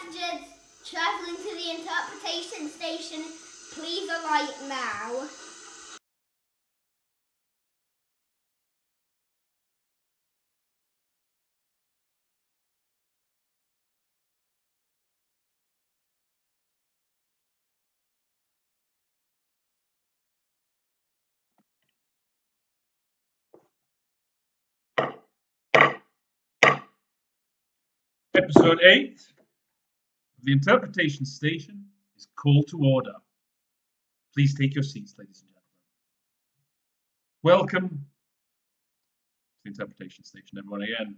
passengers travelling to the interpretation station, please alight now. Episode 8 of the interpretation station is Call to Order. Please take your seats, ladies and gentlemen. Welcome to the interpretation station, everyone, again.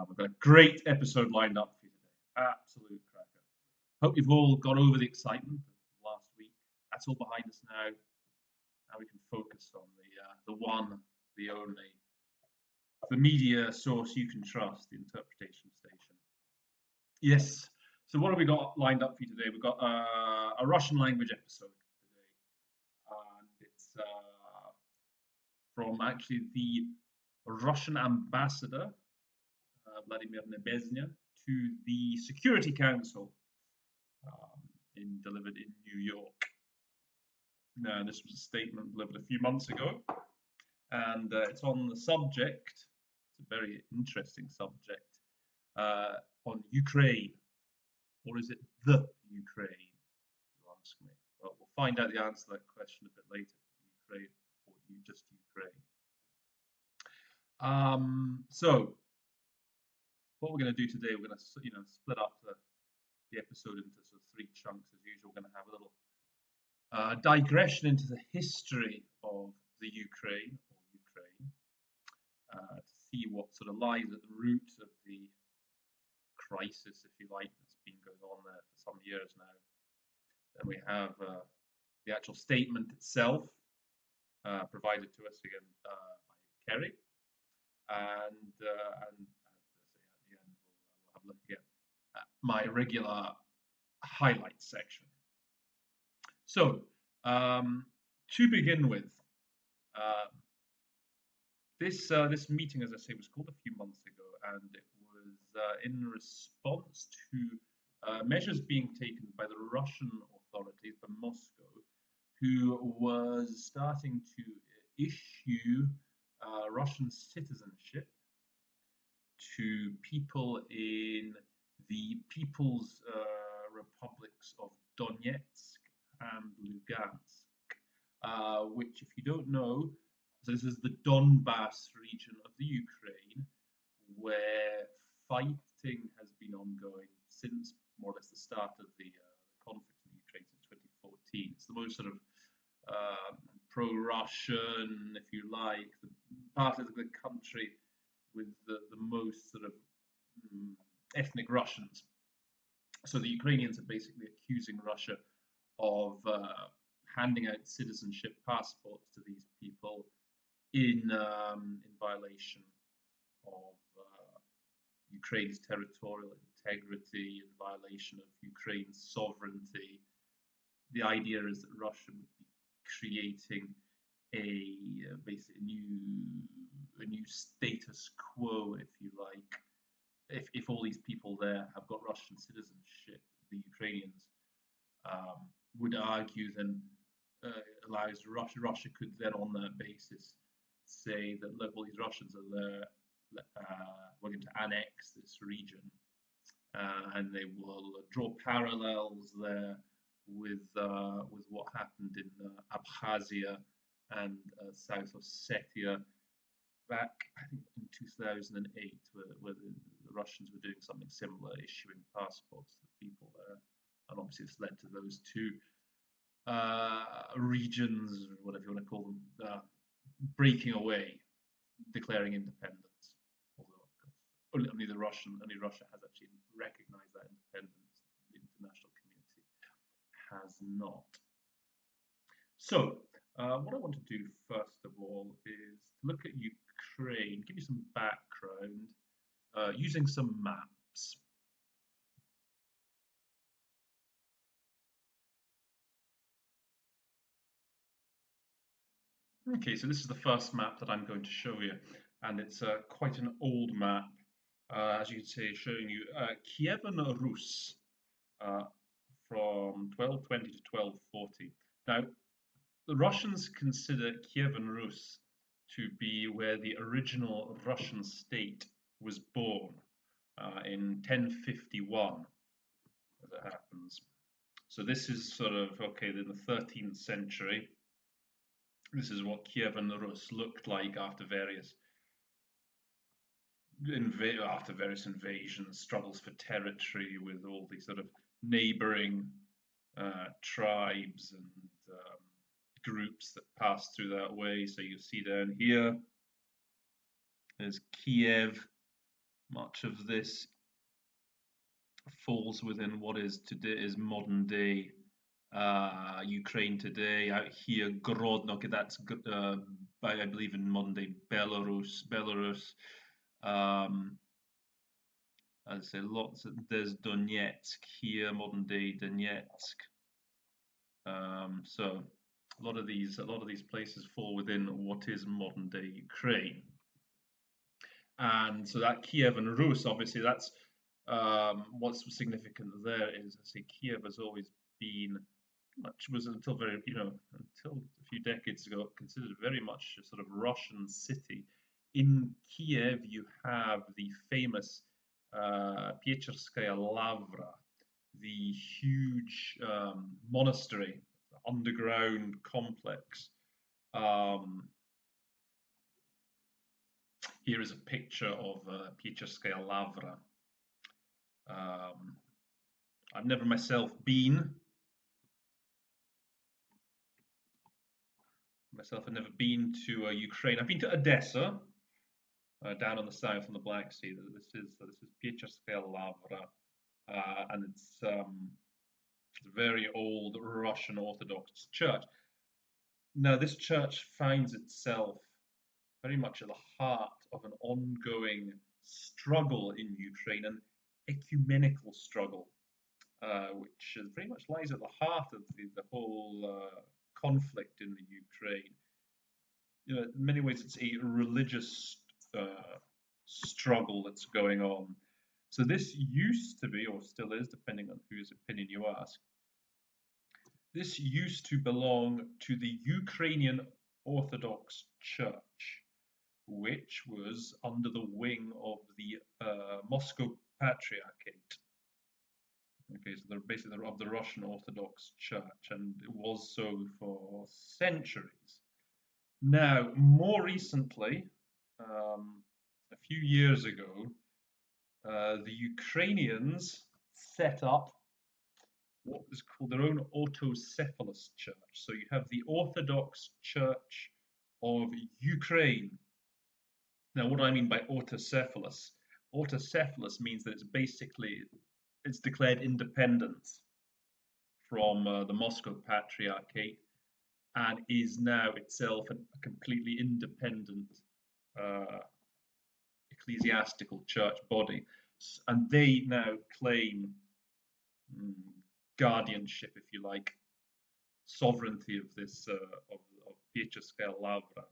We've got a great episode lined up for you today. Absolute cracker. Hope you've all got over the excitement of last week. That's all behind us now. Now we can focus on the one, the only, the media source you can trust, the interpretation station. Yes. So what have we got lined up for you today? We've got a Russian language episode today, and it's from actually the Russian ambassador, Vladimir Nebezhny, to the Security Council, delivered in New York. Now, this was a statement delivered a few months ago, and it's on the subject, it's a very interesting subject, on Ukraine. Or is it the Ukraine, you ask me? Well, we'll find out the answer to that question a bit later. Ukraine or just Ukraine. So, what we're going to do today, we're going to split up the episode into sort of 3 chunks as usual. We're going to have a little digression into the history of the Ukraine, to see what sort of lies at the root of the crisis, if you like, that's been going on there for some years now. Then we have the actual statement itself, provided to us again by Kerry, and as I say, at the end we'll have a look again at my regular highlights section. So, to begin with, this meeting, as I say, was called a few months ago, and it was in response to measures being taken by the Russian authorities, by Moscow, who was starting to issue Russian citizenship to people in the People's Republics of Donetsk and Lugansk, which, if you don't know, so this is the Donbass region of the Ukraine, where fighting has been ongoing since more or less the start of the conflict in Ukraine since 2014. It's the most sort of pro-Russian, if you like, the part of the country with the most sort of ethnic Russians. So the Ukrainians are basically accusing Russia of handing out citizenship passports to these people in violation of Ukraine's territorial integrity, in violation of Ukraine's sovereignty. The idea is that Russia would be creating basically a new status quo, if you like. If all these people there have got Russian citizenship, the Ukrainians would argue then allows Russia could then on that basis say that, look, all these Russians are there willing to annex this region, and they will draw parallels there with what happened in Abkhazia and South Ossetia back, I think, in 2008, where the Russians were doing something similar, issuing passports to the people there, and obviously it's led to those 2 regions, whatever you want to call them, breaking away, declaring independence. Although, of course, only Russia has actually recognized that independence. The international community has not. So, what I want to do first of all is look at Ukraine, give you some background using some maps. Okay, so this is the first map that I'm going to show you, and it's quite an old map. as you can see, showing you Kievan Rus uh, from 1220 to 1240. Now, the Russians consider Kievan Rus to be where the original Russian state was born in 1051, as it happens. So this is sort of, okay, in the 13th century. This is what Kievan Rus looked like after various invasions, struggles for territory with all these sort of neighboring tribes and groups that passed through that way. So you see down here, there's Kiev. Much of this falls within what is modern day Ukraine today. Out here, Grodno, okay, that's I believe in modern day Belarus. Um, as I say, there's Donetsk here, modern day Donetsk. So a lot of these places fall within what is modern day Ukraine. And so that Kiev and Rus, obviously, that's what's significant there is, I say, Kiev has always been was until until a few decades ago considered very much a sort of Russian city. In Kiev, you have the famous Piecherskaya Lavra, the huge monastery, underground complex. Here is a picture of Piecherskaya Lavra. I've never myself been. I've never been to Ukraine. I've been to Odessa, down on the south on the Black Sea. This is Piecherskaya Lavra, and it's a very old Russian Orthodox church. Now, this church finds itself very much at the heart of an ongoing struggle in Ukraine, an ecumenical struggle, which very much lies at the heart of the whole conflict in the Ukraine. In many ways, it's a religious struggle that's going on. So this used to be, or still is, depending on whose opinion you ask, this used to belong to the Ukrainian Orthodox Church, which was under the wing of the Moscow Patriarchate. Okay, so they're basically of the Russian Orthodox Church, and it was so for centuries. Now, more recently, a few years ago, the Ukrainians set up what is called their own autocephalous church. So you have the Orthodox Church of Ukraine. Now, what do I mean by autocephalous? Autocephalous means that it's declared independence from the Moscow Patriarchate and is now itself a completely independent ecclesiastical church body. And they now claim guardianship, if you like, sovereignty of this of Piecherskaya Lavra.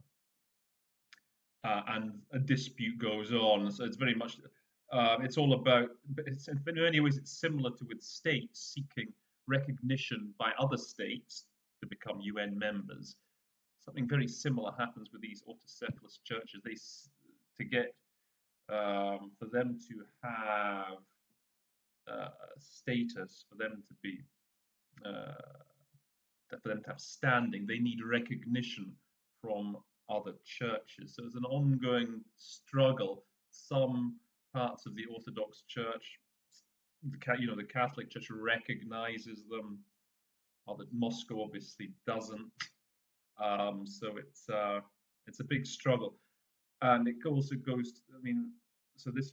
And a dispute goes on. So it's very much, it's all about, in many ways, it's similar to with states seeking recognition by other states to become UN members. Something very similar happens with these autocephalous churches. For them to have status, for them to have standing, they need recognition from other churches. So it's an ongoing struggle. Some parts of the Orthodox Church, the Catholic Church recognizes them. Moscow obviously doesn't. So it's a big struggle, and it also goes. So this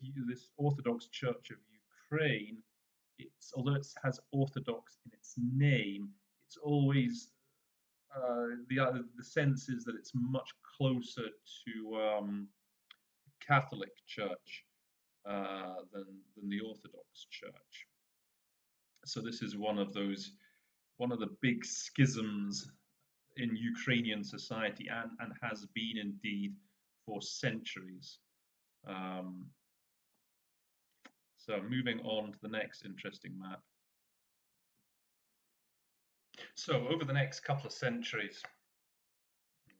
Orthodox Church of Ukraine, although it has Orthodox in its name, it's always the sense is that it's much closer to the Catholic Church than the Orthodox Church. So this is one of the big schisms in Ukrainian society, and has been indeed for centuries. So moving on to the next interesting map. So over the next couple of centuries,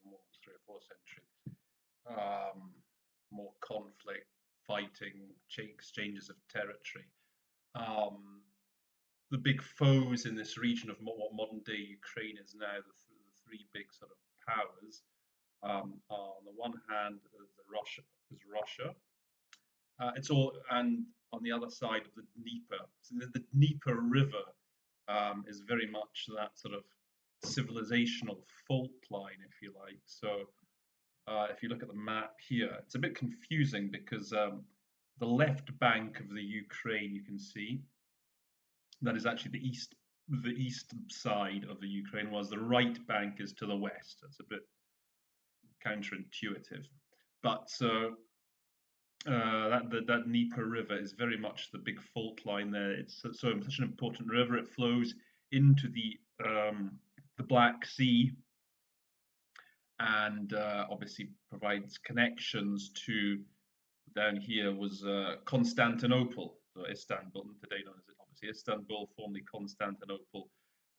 more 3 or 4 centuries, more conflict, fighting, exchanges of territory. Um, the big foes in this region of what modern day Ukraine is now, the three big sort of powers, are on the one hand is Russia. It's all, and on the other side of the Dnieper, so the Dnieper River is very much that sort of civilizational fault line, if you like. So if you look at the map here, it's a bit confusing because the left bank of the Ukraine, you can see, that is actually the east side of the Ukraine, whereas the right bank is to the west. That's a bit counterintuitive. But so that Dnieper River is very much the big fault line there. It's such an important river. It flows into the Black Sea, and obviously provides connections to, down here was Constantinople, so Istanbul, today known as obviously Istanbul, formerly Constantinople,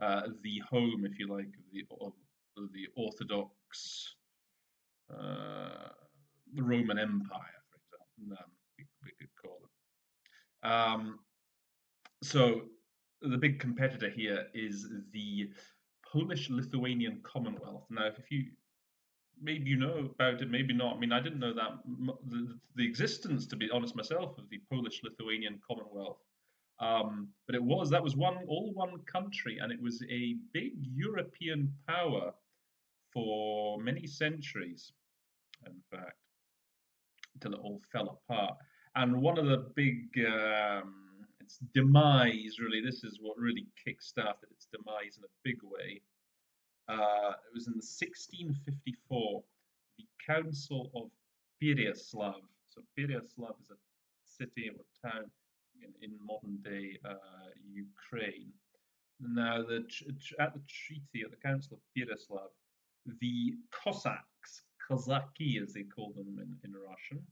the home, if you like, of the Orthodox the Roman Empire, for example, we could call it. So the big competitor here is the Polish-Lithuanian Commonwealth. Now, if you maybe you know about it, maybe not. I mean, I didn't know that the existence, to be honest myself, of the Polish-Lithuanian Commonwealth. But that was one country, and it was a big European power for many centuries, in fact, until it all fell apart. And one of the big its demise, really, this is what really kick-started its demise in a big way. It was in 1654, the Council of Pereyaslav. So Pereyaslav is a city or town in modern day Ukraine. Now, at the treaty, at the Council of Pereyaslav, the Cossacks, Kozaki as they call them in Russian,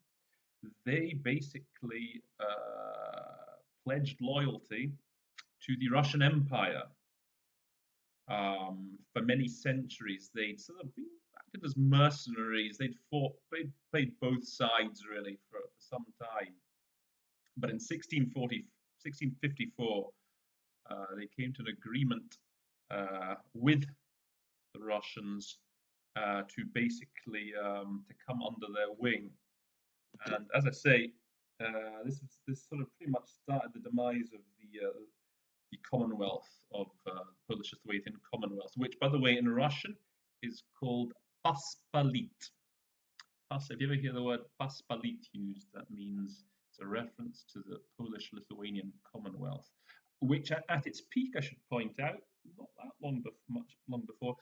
they basically pledged loyalty to the Russian Empire. For many centuries, they'd sort of been acted as mercenaries. They'd played both sides really for some time. But in 1654, they came to an agreement with the Russians to basically to come under their wing. And as I say, this sort of pretty much started the demise of the Commonwealth of Polish-Lithuanian Commonwealth, which, by the way, in Russian is called Paspalit. If you ever hear the word Paspalit used, that means it's a reference to the Polish-Lithuanian Commonwealth, which at its peak, I should point out, not that much long before,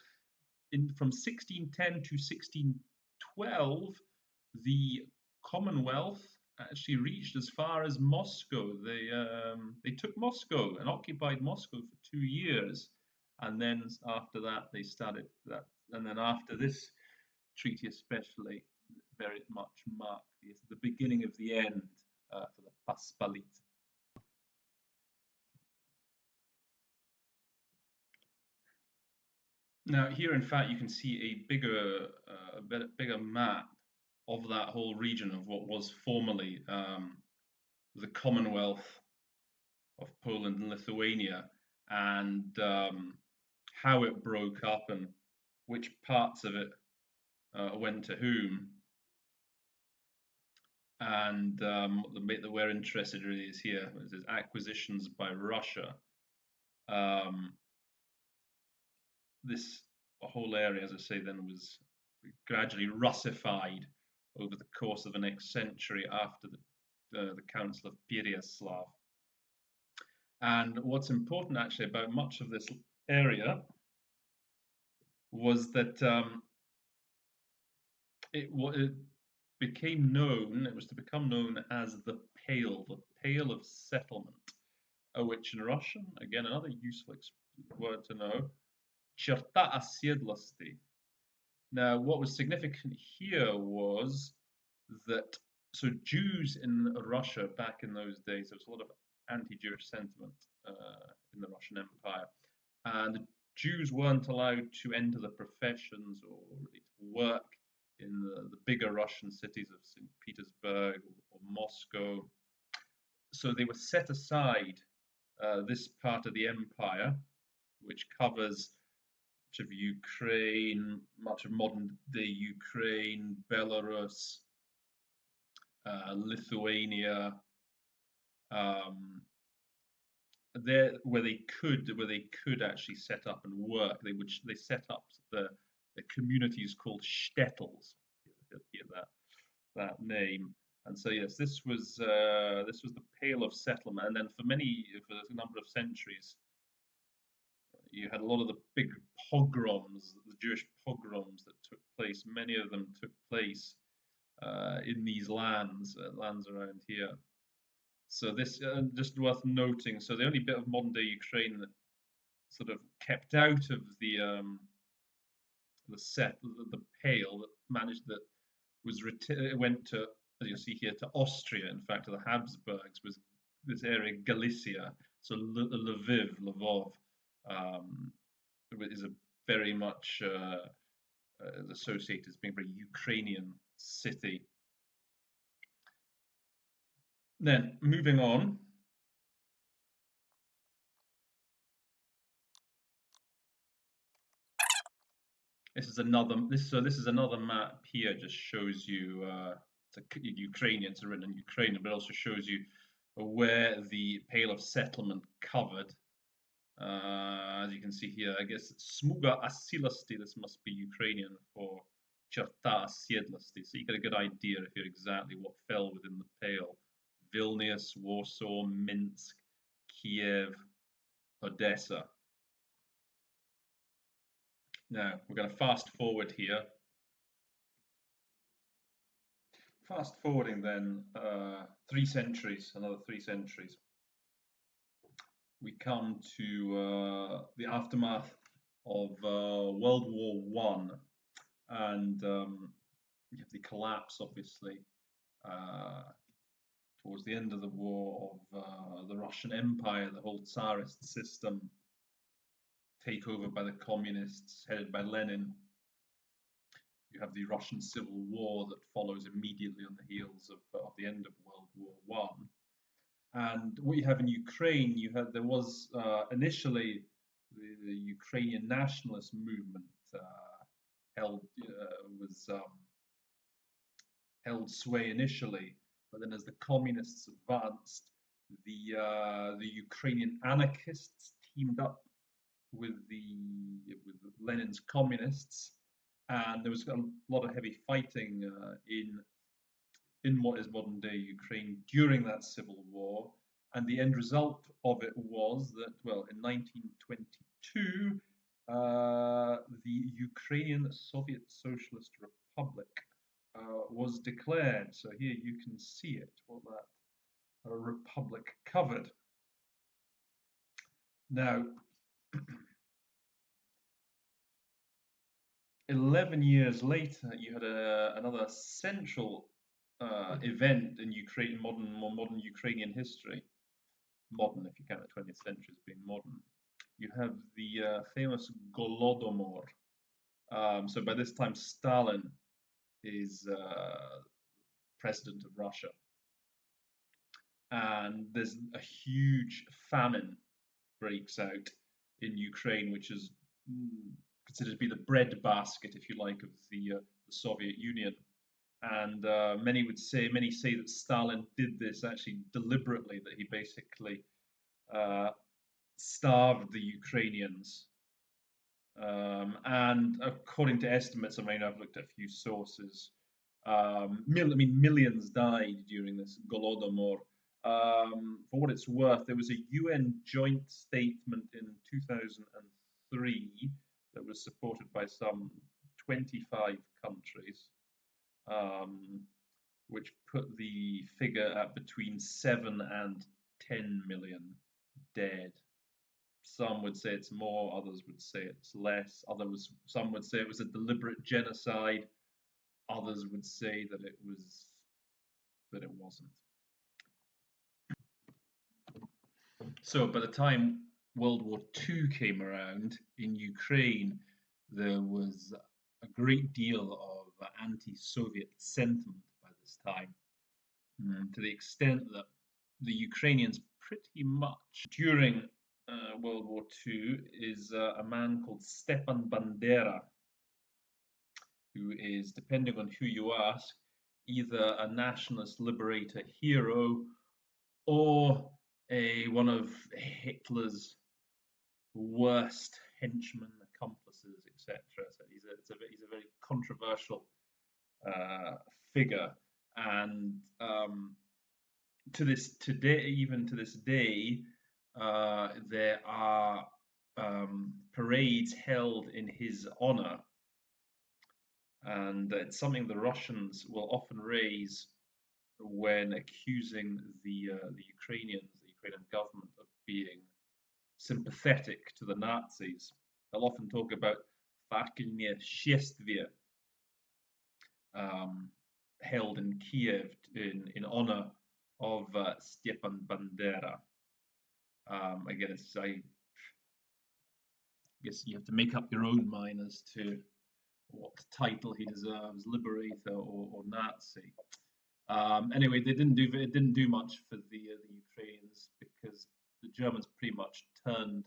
from 1610 to 1612, the Commonwealth actually reached as far as Moscow. They took Moscow and occupied Moscow for 2 years, and then after that they started that. And then after this treaty, especially, very much marked the beginning of the end for the Paspalit. Now here, in fact, you can see a bigger map of that whole region of what was formerly the Commonwealth of Poland and Lithuania, and how it broke up and which parts of it went to whom. And the bit that we're interested in really is here, is acquisitions by Russia. This whole area, as I say, then was gradually Russified over the course of the next century after the Council of Pereyaslav. And what's important actually about much of this area was that it became known, it was to become known as the Pale of Settlement, which in Russian, again, another useful word to know, Черта оседлости. Now, what was significant here was that So Jews in Russia back in those days, there was a lot of anti-Jewish sentiment in the Russian Empire, and the Jews weren't allowed to enter the professions or really to work in the bigger Russian cities of St. Petersburg or Moscow. So they were set aside this part of the empire, which covers much of Ukraine, much of modern day Ukraine, Belarus, Lithuania, um, there where they could actually set up and work. They set up the communities called shtetls. Hear that name. And so yes, this was the Pale of Settlement. And then for a number of centuries, you had a lot of the big pogroms, the Jewish pogroms that took place. Many of them took place in these lands around here. So this just worth noting. So the only bit of modern day Ukraine that sort of kept out of the Pale that managed that it went to, as you see here, to Austria. In fact, to the Habsburgs was this area Galicia. So Lvov, um, is a very much associated as being a very Ukrainian city. Then moving on, this is another map here. Just shows you Ukrainian. It's written in Ukrainian, but it also shows you where the Pale of Settlement covered. As you can see here, I guess Smuga Asilasti. This must be Ukrainian for Cherta Asiedlasti. So you get a good idea here exactly what fell within the Pale: Vilnius, Warsaw, Minsk, Kiev, Odessa. Now we're going to fast forward here. Fast forwarding then 3 centuries, another 3 centuries, we come to the aftermath of World War One, and you have the collapse, obviously, uh, towards the end of the war of the Russian Empire, the whole Tsarist system, take over by the communists headed by Lenin. You have the Russian Civil War that follows immediately on the heels of the end of World War One. And what you have in Ukraine, there was initially the Ukrainian nationalist movement held was held sway initially, but then as the communists advanced, the Ukrainian anarchists teamed up with with Lenin's communists, and there was a lot of heavy fighting in what is modern day Ukraine during that civil war. And the end result of it was that, well, in 1922, the Ukrainian Soviet Socialist Republic was declared. So here you can see it, what that republic covered. Now, 11 years later, you had another central event in more modern Ukrainian history. Modern, if you count the 20th century as being modern. You have the famous Golodomor. So by this time, Stalin is president of Russia, and there's a huge famine breaks out in Ukraine, which is considered to be the breadbasket, if you like, of the Soviet Union. And many say that Stalin did this actually deliberately, that he basically starved the Ukrainians. And according to estimates, I mean, I've looked at a few sources. Millions died during this Golodomor. For what it's worth, there was a UN joint statement in 2003 that was supported by some 25 countries, which put the figure at between 7 and 10 million dead. Some would say it's more, others would say it's less. Some would say it was a deliberate genocide. Others would say that it was but it wasn't. So by the time World War II came around in Ukraine, there was a great deal of anti-Soviet sentiment by this time, to the extent that the Ukrainians pretty much during World War II is a man called Stepan Bandera, who is, depending on who you ask, either a nationalist liberator hero or one of Hitler's worst henchmen, accomplices, etc. So he's a very controversial figure, and even to this day, there are parades held in his honor, and it's something the Russians will often raise when accusing the Ukrainian government of being sympathetic to the Nazis. They'll often talk about fakelnie шествие, held in Kiev in honor of Stepan Bandera. Again, I guess you have to make up your own mind as to what title he deserves, liberator or Nazi. Anyway, it didn't do much for the Ukrainians, because the Germans pretty much turned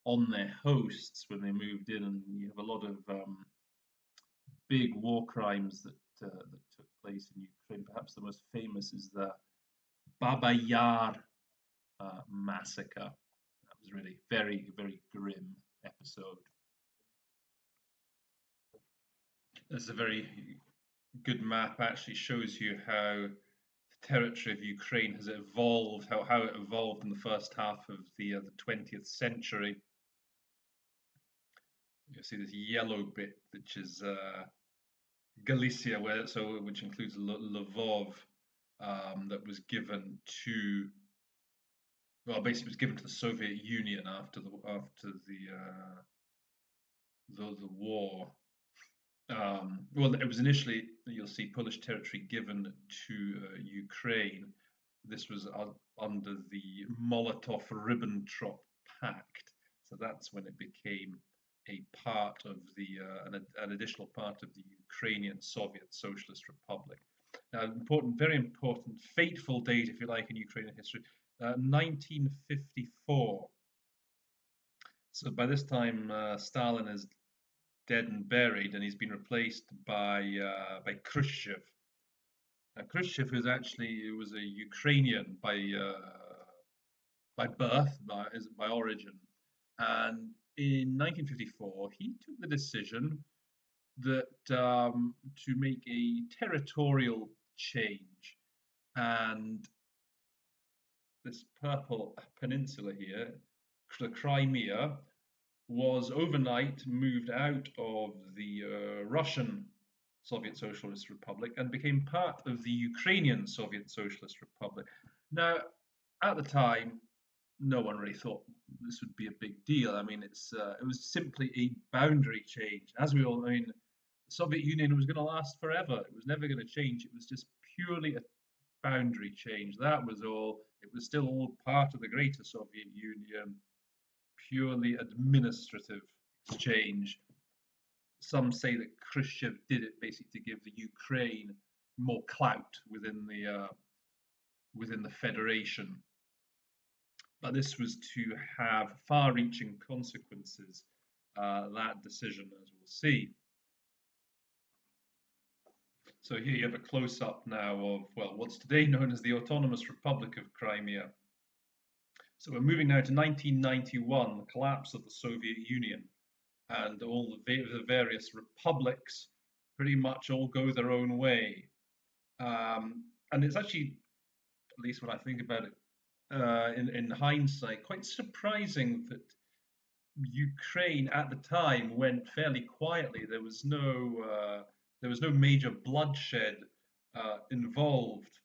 on their hosts when they moved in, and you have a lot of big war crimes that took place in Ukraine. Perhaps the most famous is the Baba Yar massacre. That was really very, very grim episode. This is a very good map. Actually shows you how the territory of Ukraine has evolved, how it evolved in the first half of the 20th century. You see this yellow bit, which is Galicia, which includes Lvov, that was given to, well, basically it was given to the Soviet Union after the war. Well, it was initially, you'll see, Polish territory given to Ukraine. This was under the Molotov-Ribbentrop Pact, so that's when it became a part of an additional part of the Ukrainian Soviet Socialist Republic. Now, very important, fateful date, if you like, in Ukrainian history, 1954. So by this time, Stalin is dead and buried, and he's been replaced by Khrushchev. Now, Khrushchev was a Ukrainian by birth, by origin, and in 1954 he took the decision that to make a territorial change, and this purple peninsula here, the Crimea, was overnight moved out of the Russian Soviet Socialist Republic and became part of the Ukrainian Soviet Socialist Republic. Now, at the time, no one really thought this would be a big deal. I mean, it was simply a boundary change. As we all know, the Soviet Union was going to last forever. It was never going to change. It was just purely a boundary change. That was all. It was still all part of the greater Soviet Union, purely administrative exchange. Some say that Khrushchev did it basically to give the Ukraine more clout within the federation. But this was to have far-reaching consequences, that decision, as we'll see. So here you have a close-up now of, well, what's today known as the Autonomous Republic of Crimea. So we're moving now to 1991, the collapse of the Soviet Union, and all the various republics pretty much all go their own way. And it's actually, at least when I think about it, in hindsight, quite surprising that Ukraine at the time went fairly quietly. There was no major bloodshed involved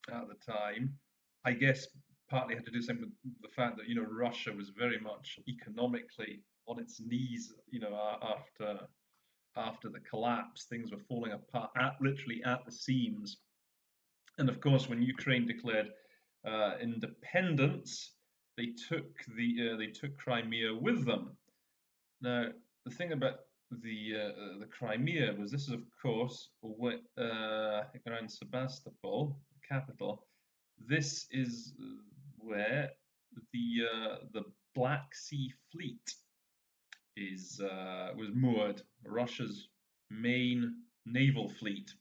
at the time. I guess partly had to do something with the fact that Russia was very much economically on its knees. After the collapse, things were falling apart literally at the seams. And of course, when Ukraine declared independence, they took Crimea with them. Now, the thing about the Crimea was this is, of course, I think around Sebastopol, the capital. This is where the Black Sea Fleet is was moored, Russia's main naval fleet.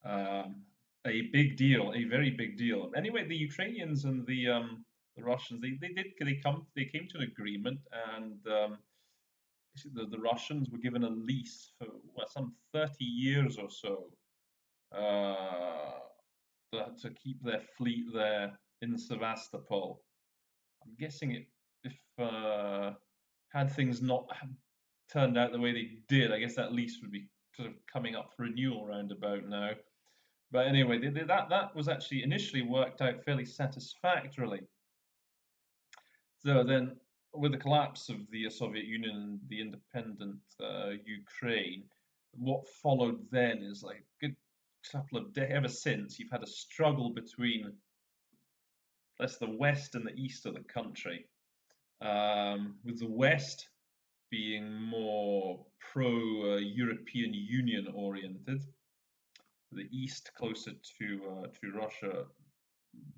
Um, a big deal, a very big deal. Anyway, the Ukrainians and the Russians they came to an agreement, and the Russians were given a lease for some 30 years or so to keep their fleet there in Sevastopol. I'm guessing if had things not turned out the way they did, I guess that lease would be sort of coming up for renewal roundabout now. But anyway, that was actually initially worked out fairly satisfactorily. So then, with the collapse of the Soviet Union and the independent Ukraine, what followed then is like a good couple of days. Ever since, you've had a struggle between, let's the west and the east of the country. With the west being more pro-European Union oriented, the east closer to Russia,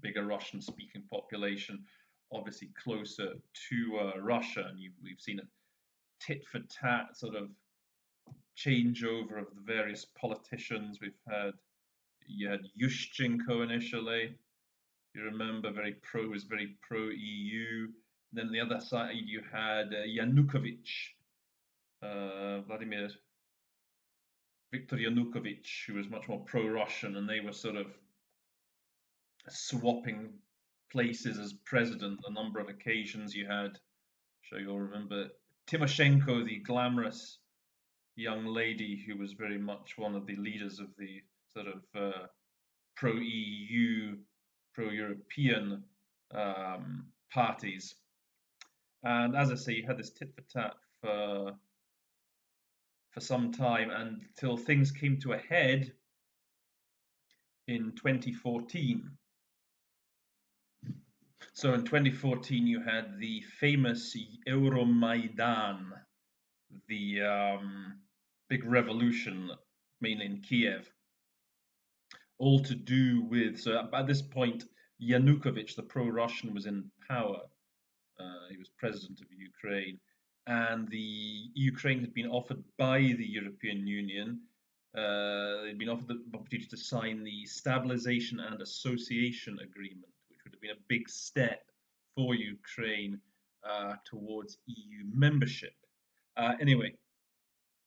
bigger Russian-speaking population, obviously closer to Russia, and we've seen a tit for tat sort of changeover of the various politicians. You had Yushchenko initially. You remember, was very pro EU. Then the other side you had Yanukovych, Vladimir Viktor Yanukovych, who was much more pro-Russian, and they were sort of swapping places as president a number of occasions. You had, I'm sure you'll remember, Tymoshenko, the glamorous young lady who was very much one of the leaders of the sort of pro-EU, pro-European parties. And as I say, you had this tit for tat for some time until things came to a head in 2014. So in 2014, you had the famous Euromaidan, the big revolution, mainly in Kiev, all to do with. So at this point, Yanukovych, the pro-Russian, was in power. He was president of Ukraine, and the Ukraine had been offered by the European Union. They'd been offered the opportunity to sign the Stabilization and Association Agreement, which would have been a big step for Ukraine towards EU membership. Anyway,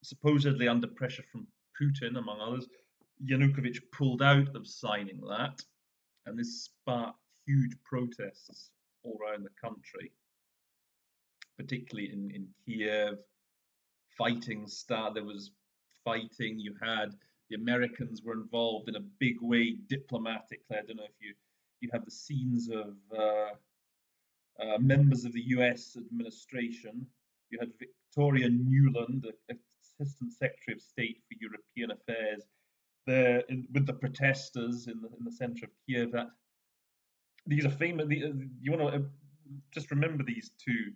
supposedly under pressure from Putin, among others, Yanukovych pulled out of signing that, and this sparked huge protests all around the country, particularly in Kiev. There was fighting. You had the Americans were involved in a big way diplomatically. I don't know if you have the scenes of members of the U.S. administration. You had Victoria Nuland, Assistant Secretary of State for European Affairs, there with the protesters in the center of Kiev. That these are famous. You want to just remember these two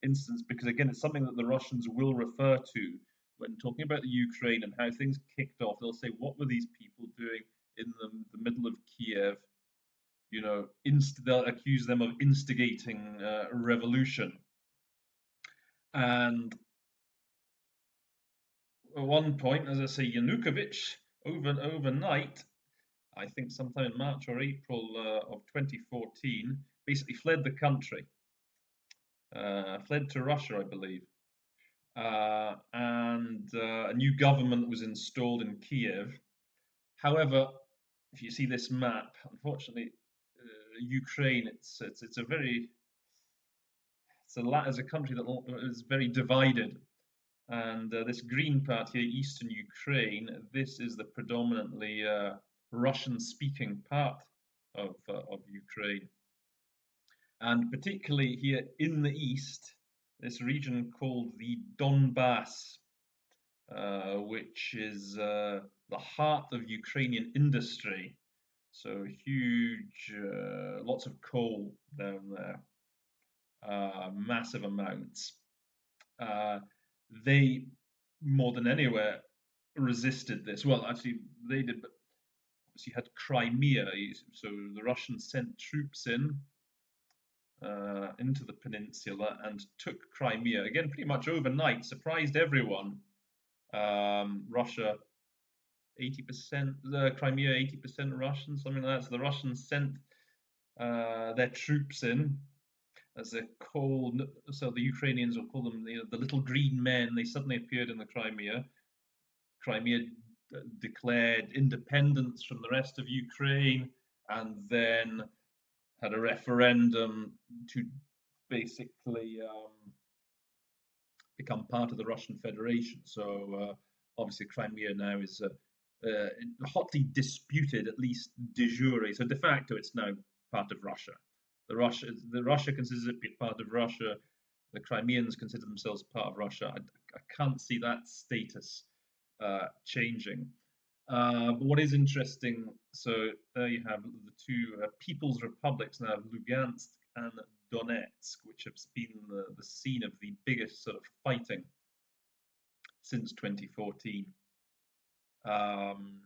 instances because again, it's something that the Russians will refer to when talking about the Ukraine and how things kicked off. They'll say, "What were these people doing in the middle of Kiev?" You know, they'll accuse them of instigating a revolution. And at one point, as I say, Yanukovych overnight, I think sometime in March or April of 2014, basically fled the country, fled to Russia, I believe. And a new government was installed in Kiev. However, if you see this map, unfortunately, Ukraine, it's a very it's a country that is very divided. And this green part here, Eastern Ukraine, this is the predominantly Russian-speaking part of Ukraine. And particularly here in the east, this region called the Donbass, which is the heart of Ukrainian industry. So huge, lots of coal down there, massive amounts. Uh, they, more than anywhere, resisted this. Well, actually, they did, but obviously you had Crimea. So the Russians sent troops in into the peninsula and took Crimea again pretty much overnight. Surprised everyone. Russia 80%, the Crimea 80% Russian, something like that. So the Russians sent their troops in as they're called. So the Ukrainians will call them the little green men. They suddenly appeared in the Crimea. Crimea declared independence from the rest of Ukraine, and then had a referendum to basically become part of the Russian Federation. So obviously Crimea now is hotly disputed, at least de jure. So de facto, it's now part of Russia. The Russia considers it part of Russia. The Crimeans consider themselves part of Russia. I can't see that status changing. But what is interesting, so there you have the two people's republics now, Lugansk and Donetsk, which have been the scene of the biggest sort of fighting since 2014. Um,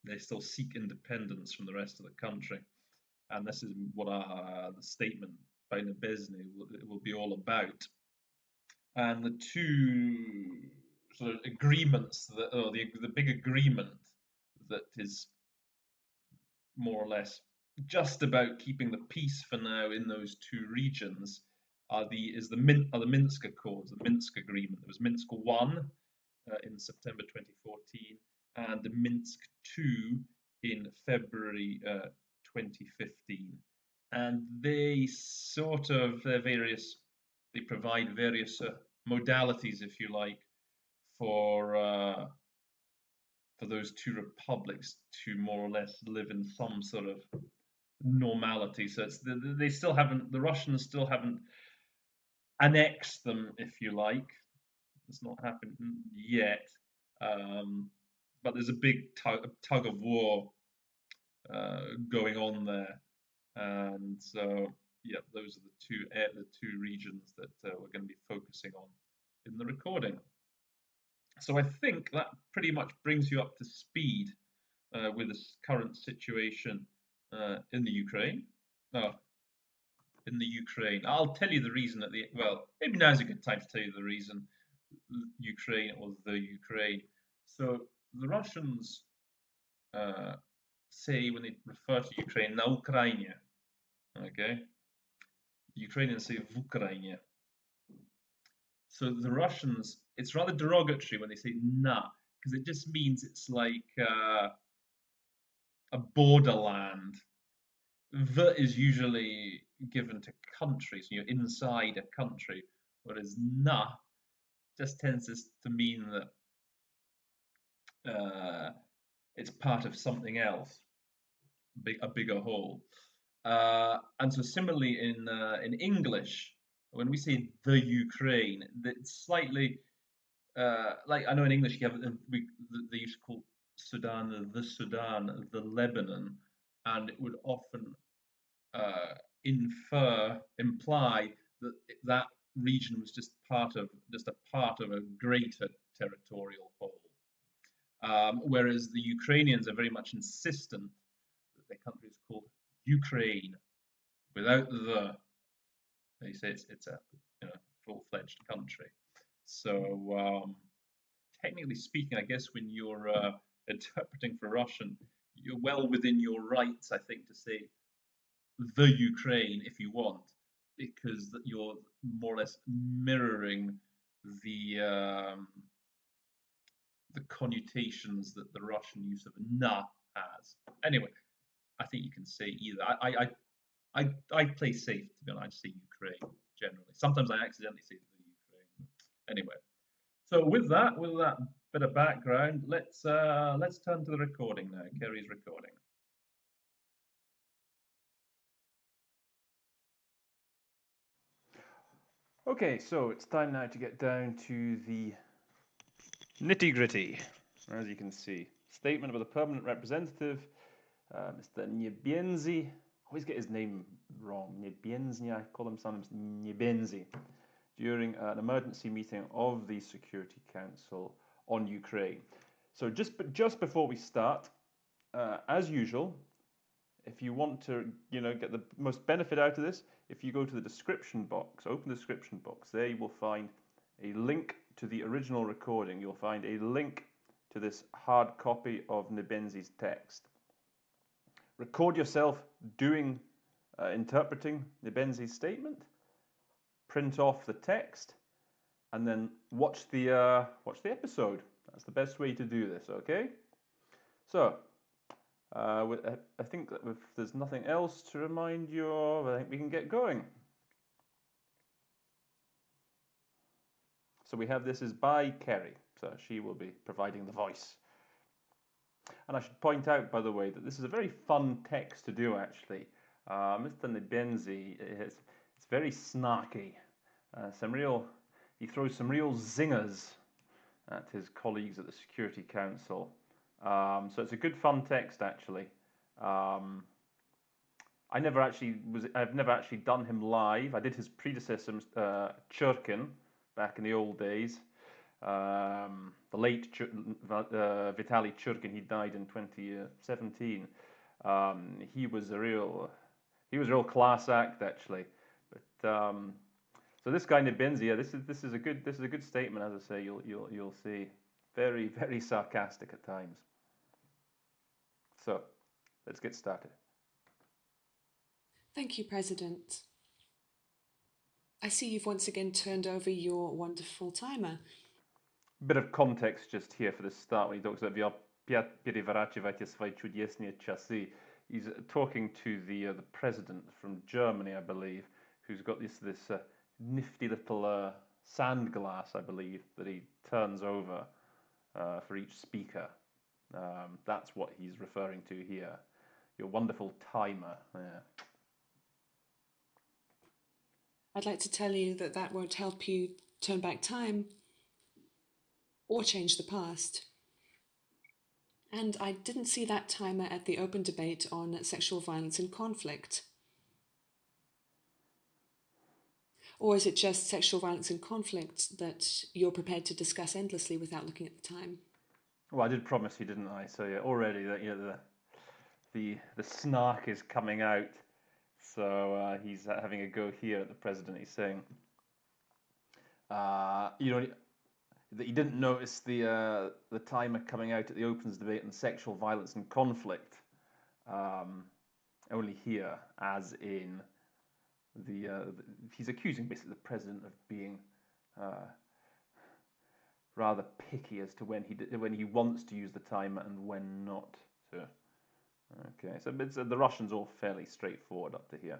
they still seek independence from the rest of the country, and this is what the statement by Nebesny will be all about. And the two sort of agreements that, or the big agreement that is more or less just about keeping the peace for now in those two regions are the Minsk Accords, the Minsk Agreement. There was Minsk One in September 2014 and Minsk Two in February 2015, and they sort of they provide various modalities, if you like, for those two republics to more or less live in some sort of normality. So they still haven't, the Russians still haven't annexed them, if you like. It's not happened yet, but there's a big tug of war going on there, and so yeah, those are the two regions that we're going to be focusing on in the recording. So I think that pretty much brings you up to speed with the current situation in the Ukraine. Oh, in the Ukraine. I'll tell you the reason well, maybe now's a good time to tell you the reason Ukraine or the Ukraine. So the Russians say when they refer to Ukraine, na Ukraine. Okay? The Ukrainians say v Ukraine. So the Russians, it's rather derogatory when they say na, because it just means it's like a borderland. The is usually given to countries, inside a country, whereas na just tends to mean that it's part of something else, a bigger whole. And so similarly in English, when we say the Ukraine, it's slightly like I know in English you have they used to call Sudan, the Lebanon, and it would often imply that that region was just a part of a greater territorial whole. Whereas the Ukrainians are very much insistent that their country is called Ukraine without the. They say it's a full-fledged country. So technically speaking, I guess when you're interpreting for Russian, you're well within your rights, I think, to say the Ukraine if you want, because you're more or less mirroring the connotations that the Russian use of na has. Anyway, I think you can say either. I play safe, to be honest. I say Ukraine generally. Sometimes I accidentally say the Ukraine. Anyway, so with that bit of background, let's turn to the recording now. Kerry's recording. Okay, so it's time now to get down to the nitty-gritty. As you can see, statement about the permanent representative Mr. Niebienzi. Always get his name wrong. Niebienzi, I call him sometimes Niebienzi. During an emergency meeting of the Security Council on Ukraine. So just before we start, as usual, if you want to, get the most benefit out of this, if you go to the description box, open the description box, there you will find a link to the original recording. You'll find a link to this hard copy of Niebienzi's text. Record yourself interpreting Niebienzi's statement, print off the text, and then watch the episode. That's the best way to do this, okay? So, I think that if there's nothing else to remind you of, I think we can get going. So we have this is by Kerry, so she will be providing the voice. And I should point out, by the way, that this is a very fun text to do, actually. Mr. Niebienzi, it's very snarky. He throws some real zingers at his colleagues at the Security Council. So it's a good fun text, actually. I've never actually done him live. I did his predecessor, Churkin, back in the old days. The late Vitaly Churkin, he died in 2017. He was a real class act, actually. But so this guy Niebienzi, yeah, this is a good statement, as I say. You'll see, very, very sarcastic at times. So let's get started. Thank you, President. I see you've once again turned over your wonderful timer. Bit of context just here for the start when he talks about he's talking to the president from Germany, I believe, who's got this nifty little sand glass, I believe, that he turns over for each speaker. That's what he's referring to here. Your wonderful timer. Yeah. I'd like to tell you that won't help you turn back time or change the past. And I didn't see that timer at the open debate on sexual violence and conflict. Or is it just sexual violence and conflict that you're prepared to discuss endlessly without looking at the time? Well, I did promise you, didn't I? So yeah, already that the snark is coming out. So he's having a go here at the president. He's saying, that he didn't notice the timer coming out at the opens debate on sexual violence and conflict. Only here, as in he's accusing basically the president of being rather picky as to when he wants to use the timer and when not. So, okay, so the Russians all fairly straightforward up to here.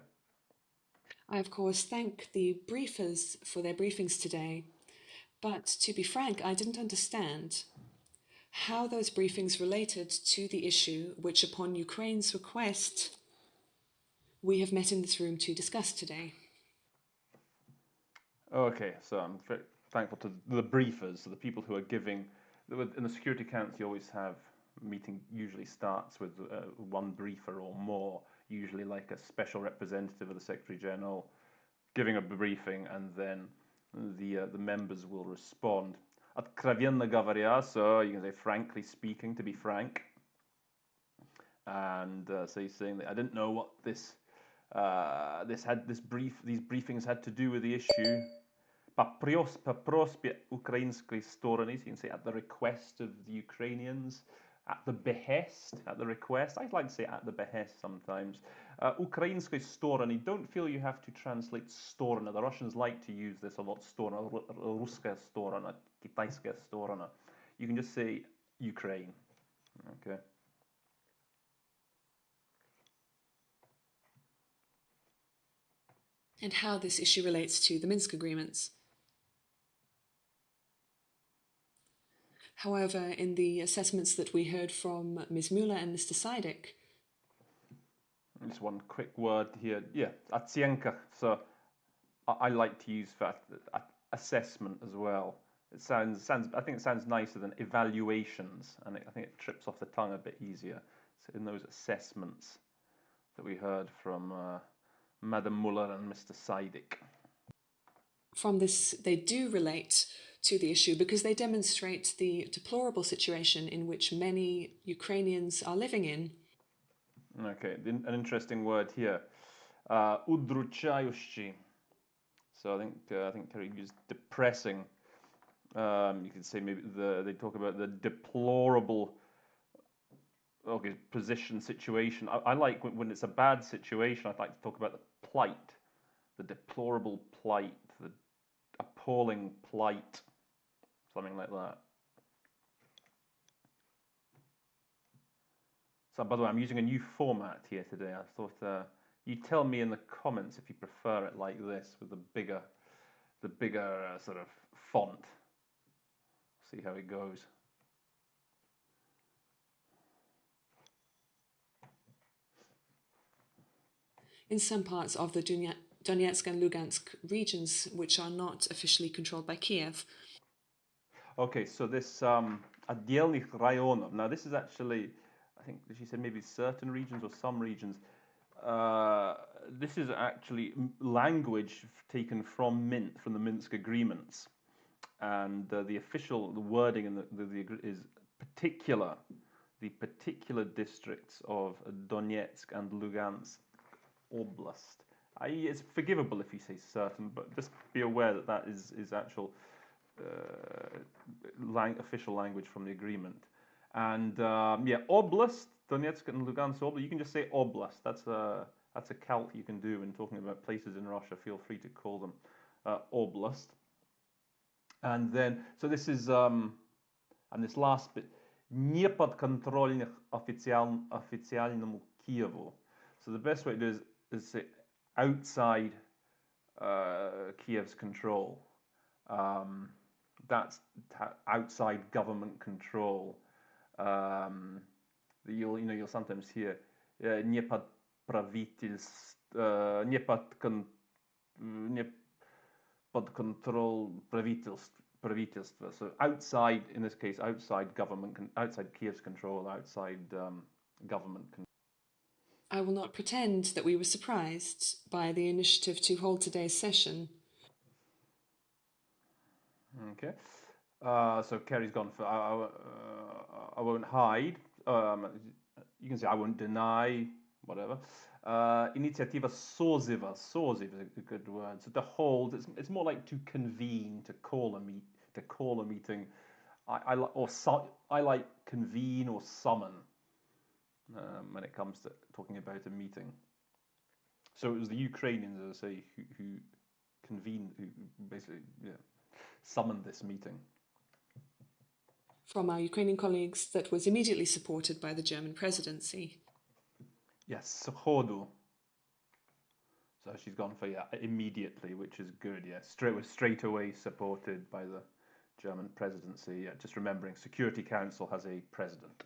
I, of course, thank the briefers for their briefings today, but to be frank, I didn't understand how those briefings related to the issue which, upon Ukraine's request, we have met in this room to discuss today. Okay, so I'm very thankful to the briefers, so the people who are giving. In the Security Council, you always have meeting usually starts with one briefer or more, usually like a special representative of the Secretary General, giving a briefing, and then the members will respond. Откровенно говоря, so you can say frankly speaking, to be frank. And so he's saying that I didn't know what these briefings had to do with the issue. По просьбе украинской стороны, so you can say at the request of the Ukrainians, at the behest, at the request. I'd like to say at the behest sometimes. Украинской стороны, don't feel you have to translate сторона. The Russians like to use this a lot, сторона, русская сторона, китайская сторона. You can just say Ukraine, okay? And how this issue relates to the Minsk agreements. However, in the assessments that we heard from Ms. Muller and Mr. Seidek, just one quick word here. Yeah, оценка. So I like to use for assessment as well. It sounds. I think it sounds nicer than evaluations, and I think it trips off the tongue a bit easier. So in those assessments that we heard from Madam Muller and Mr. Seidik. From this, they do relate to the issue because they demonstrate the deplorable situation in which many Ukrainians are living in. Okay, an interesting word here, uдручающий. So I think Terry used depressing. You could say maybe they talk about the deplorable position, situation. I like when it's a bad situation, I'd like to talk about the plight, the deplorable plight, the appalling plight, something like that. So, by the way, I'm using a new format here today. I thought you tell me in the comments if you prefer it like this with the bigger sort of font. See how it goes. In some parts of the Donetsk and Lugansk regions, which are not officially controlled by Kiev. Okay, so this отдельных районов. Now this is actually, I think she said maybe certain regions or some regions. This is actually language taken from the Minsk agreements, and the wording in is particular, the particular districts of Donetsk and Lugansk Oblast. It's forgivable if you say certain, but just be aware that is actual official language from the agreement. And Oblast, Donetsk and Lugansk Oblast. You can just say Oblast. That's a calc you can do when talking about places in Russia. Feel free to call them Oblast. And then, so this is and this last bit, неподконтрольных официальному Киеву. So the best way to do is say outside Kiev's control. That's outside government control. You'll sometimes hear не под control правительства. So outside, in this case, outside government, outside Kiev's control, outside government control. I will not pretend that we were surprised by the initiative to hold today's session. Okay. So Kerry's gone for I won't hide. You can say I won't deny, whatever. Initiativa sozива. Soziv is a good word. So to hold, it's more like to convene, to call a meeting. I like convene or summon when it comes to talking about a meeting. So it was the Ukrainians, as I say, who convened, who basically summoned this meeting. From our Ukrainian colleagues, that was immediately supported by the German presidency. Yes, Sokhodu. So she's gone for immediately, which is good. Yeah, straight away supported by the German presidency. Yeah, just remembering, Security Council has a president.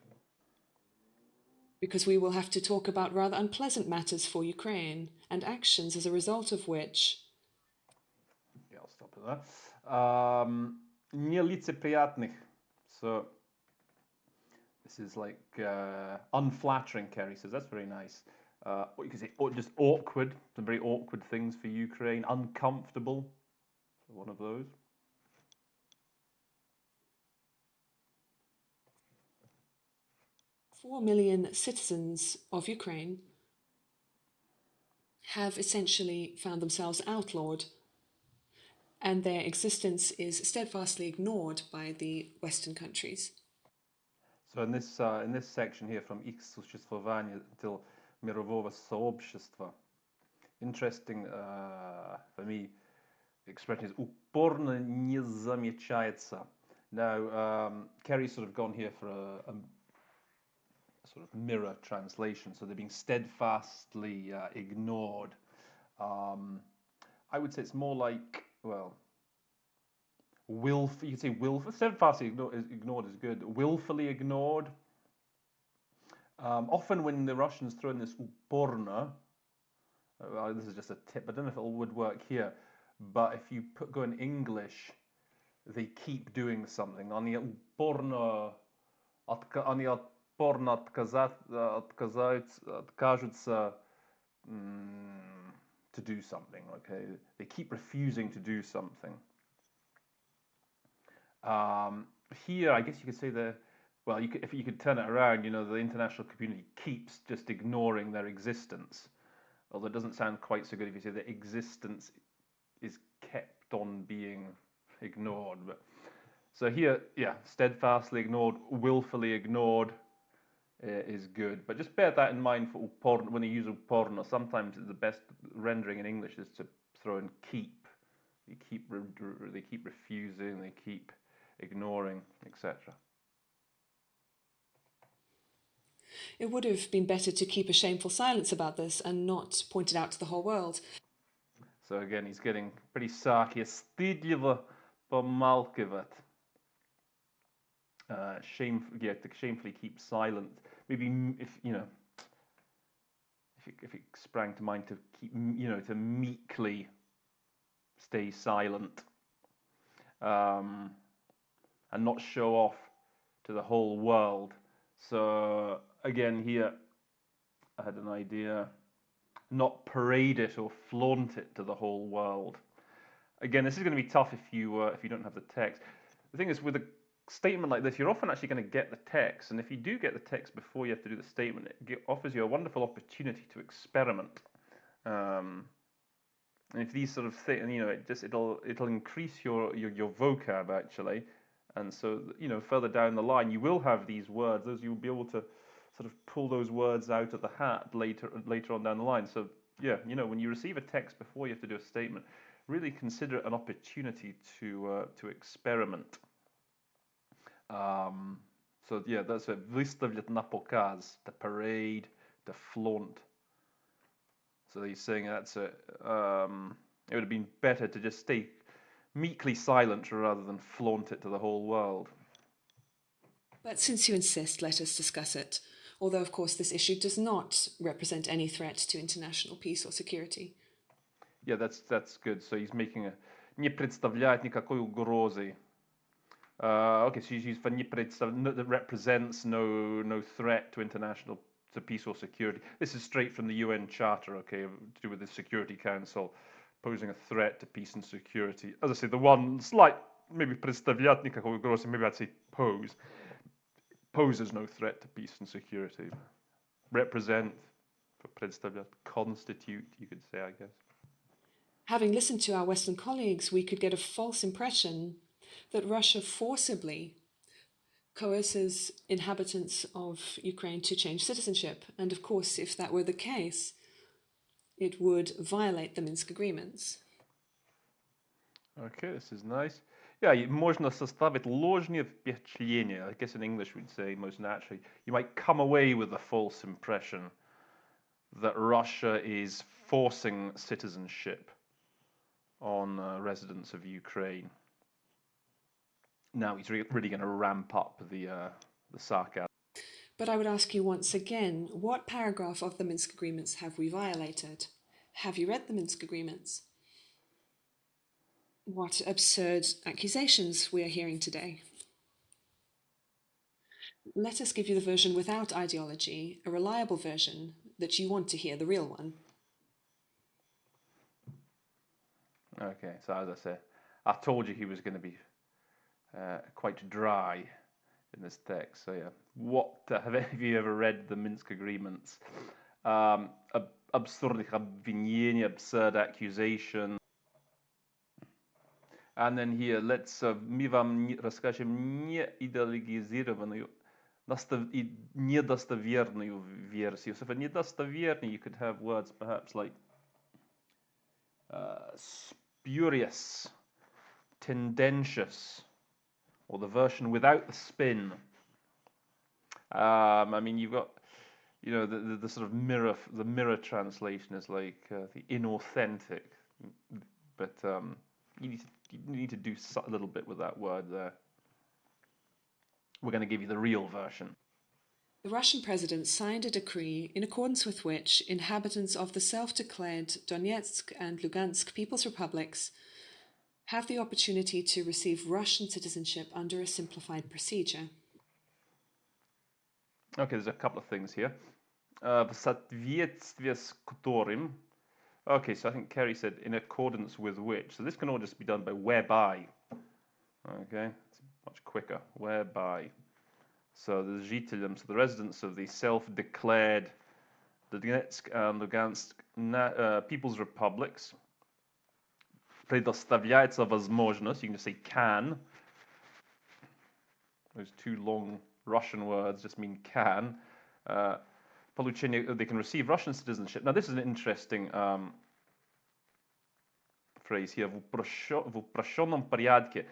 Because we will have to talk about rather unpleasant matters for Ukraine and actions as a result of which. Yeah, I'll stop at that. Нелицеприятных. So this is like unflattering, Kerry says. That's very nice. You can say just awkward. Some very awkward things for Ukraine. Uncomfortable. So one of those. "4 million citizens of Ukraine have essentially found themselves outlawed, and their existence is steadfastly ignored by the Western countries." So in this section here, from их существование till мирового сообщества, interesting for me, the expression is упорно не замечается. Now, Kerry's sort of gone here for a sort of mirror translation, so they're being steadfastly ignored. I would say it's more like, well, you could say willful. Steadfastly ignored is good. Willfully ignored. Often when the Russians throw in this uporna, this is just a tip, I don't know if it would work here, but if you go in English, they keep doing something. Они упорно откажутся to do something. Okay, they keep refusing to do something. Here, I guess you could say well, if you could turn it around, the international community keeps just ignoring their existence. Although it doesn't sound quite so good if you say that existence is kept on being ignored. But so here, yeah, steadfastly ignored, willfully ignored is good. But just bear that in mind for uporno, when you use uporno. Sometimes the best rendering in English is to throw in keep. They keep refusing, they keep ignoring, etc. It would have been better to keep a shameful silence about this and not point it out to the whole world. So again, he's getting pretty sarky. Stydliво помалкивать. To shamefully keep silent. Maybe if it sprang to mind to keep, to meekly stay silent, and not show off to the whole world. So again, here I had an idea: not parade it or flaunt it to the whole world. Again, this is going to be tough if you don't have the text. The thing is, with a statement like this, you're often actually going to get the text, and if you do get the text before you have to do the statement, it offers you a wonderful opportunity to experiment. And if these sort of things, it'll increase your vocab actually, and so further down the line you will have these words. You'll be able to sort of pull those words out of the hat later on down the line. So yeah, when you receive a text before you have to do a statement, really consider it an opportunity to experiment. So yeah, that's it. Выставлять на показ, to parade, to flaunt. So he's saying that's it. It would have been better to just stay meekly silent rather than flaunt it to the whole world. But since you insist, let us discuss it. Although, of course, this issue does not represent any threat to international peace or security. Yeah, that's good. So he's making a не представляет никакой угрозы. Okay, so he's used for that represents no threat to peace or security. This is straight from the UN Charter, okay, to do with the Security Council posing a threat to peace and security. As I say, the one slight, maybe представлять никакой угрозы, maybe I'd say poses no threat to peace and security. Represent, for представлять, constitute, you could say, I guess. Having listened to our Western colleagues, we could get a false impression that Russia forcibly coerces inhabitants of Ukraine to change citizenship. And of course, if that were the case, it would violate the Minsk agreements. Okay, this is nice. Yeah, можно составить ложное впечатление. I guess in English we'd say most naturally. You might come away with a false impression that Russia is forcing citizenship on residents of Ukraine. Now he's really going to ramp up the sarcasm. But I would ask you once again, what paragraph of the Minsk agreements have we violated? Have you read the Minsk agreements? What absurd accusations we are hearing today. Let us give you the version without ideology, a reliable version that you want to hear, the real one. Okay, so as I said, I told you he was going to be quite dry in this text. So yeah, have any of you ever read the Minsk agreements? Absurdных обвинений, absurd accusation. And then here, мы вам расскажем неидеологизированную, недостоверную версию. So for недостоверный, you could have words perhaps like spurious, tendentious, or the version without the spin. I mean, you've got, the sort of mirror translation is like the inauthentic, but you need to do a little bit with that word there. We're going to give you the real version. The Russian president signed a decree in accordance with which inhabitants of the self-declared Donetsk and Lugansk People's Republics have the opportunity to receive Russian citizenship under a simplified procedure. Okay, there's a couple of things here. В соответствии с которым. Okay, so I think Kerry said in accordance with which. So this can all just be done by whereby. Okay, it's much quicker. Whereby. So the жителям, so the residents of the self-declared Donetsk and Lugansk People's Republics предоставляется возможность, you can just say can. Those two long Russian words just mean can. They can receive Russian citizenship. Now, this is an interesting phrase here. В упрощенном порядке.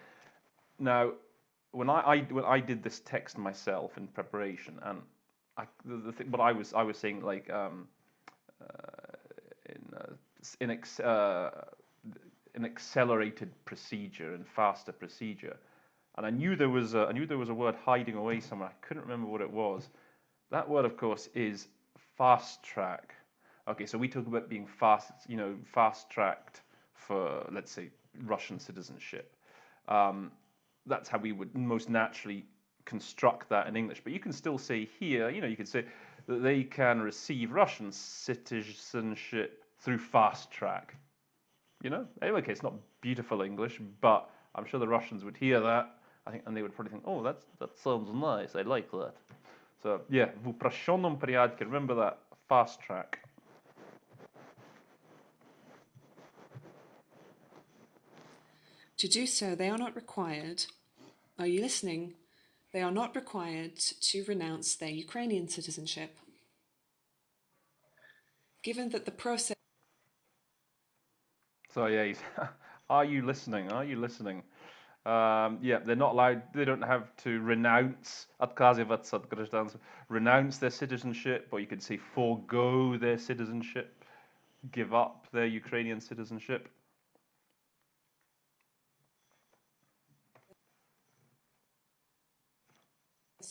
Now, when I did this text myself in preparation, and what I was saying, like in accelerated procedure and faster procedure, and I knew there was a word hiding away somewhere. I couldn't remember what it was. That word, of course, is fast track. Okay, so we talk about being fast tracked for, let's say, Russian citizenship. That's how we would most naturally construct that in English. But you can still say here, you could say that they can receive Russian citizenship through fast track. Okay, it's not beautiful English, but I'm sure the Russians would hear that, I think, and they would probably think, oh, that sounds nice, I like that. So, yeah, в упрощенном порядке, remember that, fast track. To do so, they are not required. Are you listening? They are not required to renounce their Ukrainian citizenship. Given that the process... So, yeah, are you listening? Are you listening? Yeah, they're not allowed, they don't have to renounce renounce their citizenship, or you could say forego their citizenship, give up their Ukrainian citizenship.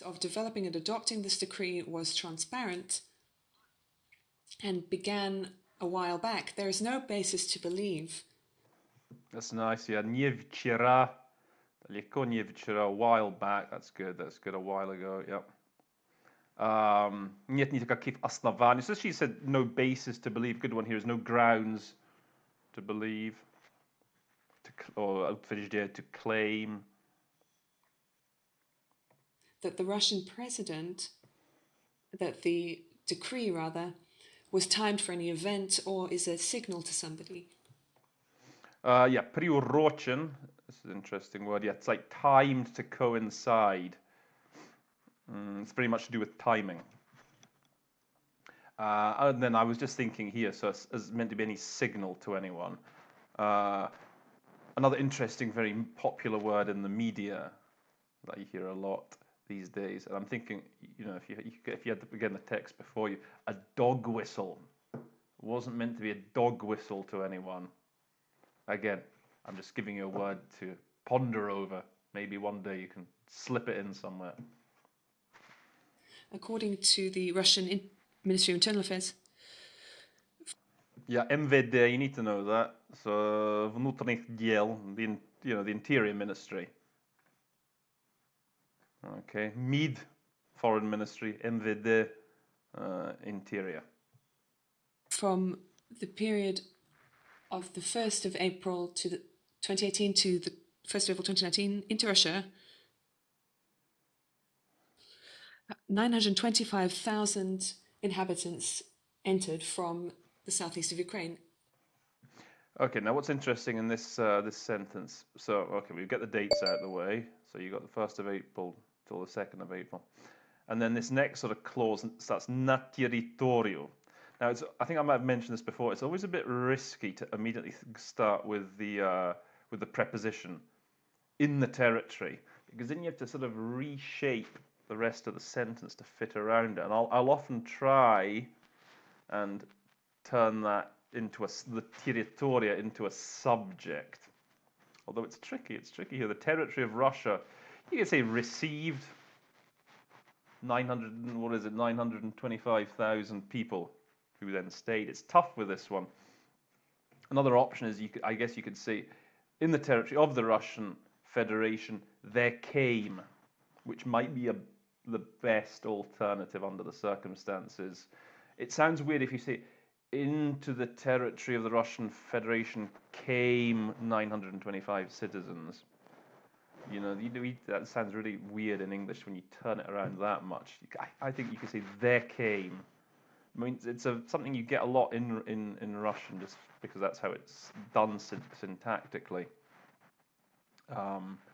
Of developing and adopting this decree was transparent and began a while back. There is no basis to believe. That's nice, yeah. Не вчера, далеко не вчера, a while back. That's good, a while ago, yep. Нет никаких оснований. So she said no basis to believe. Good one here is no grounds to believe, or утверждать, to claim. That the Russian president, that the decree rather, was timed for any event or is a signal to somebody. Yeah, приурочен. This is an interesting word. Yeah, it's like timed to coincide. It's very much to do with timing. And then I was just thinking here, so it's meant to be any signal to anyone. Another interesting, very popular word in the media that you hear a lot these days, and I'm thinking, if you had again the text before you, a dog whistle wasn't meant to be a dog whistle to anyone. Again, I'm just giving you a word to ponder over. Maybe one day you can slip it in somewhere. According to the Russian Ministry of Internal Affairs. Yeah, MVD, you need to know that. So, внутренних дел, the Interior Ministry. Okay, MID, Foreign Ministry, MVD, Interior. From the period of the 1st of April 2018 to the 1st of April 2019 into Russia, 925,000 inhabitants entered from the southeast of Ukraine. Okay, now what's interesting in this this sentence? So, okay, we've got the dates out of the way. So you got the 1st of April till the 2nd of April. And then this next sort of clause starts na territoriu. Now, I think I might have mentioned this before. It's always a bit risky to immediately start with the preposition in the territory, because then you have to sort of reshape the rest of the sentence to fit around it. And I'll often try and turn that into the territoria into a subject. Although it's tricky here. The territory of Russia, you could say received 925,000 people who then stayed. It's tough with this one. Another option is I guess you could say in the territory of the Russian Federation, there came, which might be the best alternative under the circumstances. It sounds weird if you say, into the territory of the Russian Federation came 925 citizens. You know, that sounds really weird in English when you turn it around that much. I think you could say, there came. I mean, it's something you get a lot in Russian, just because that's how it's done syntactically.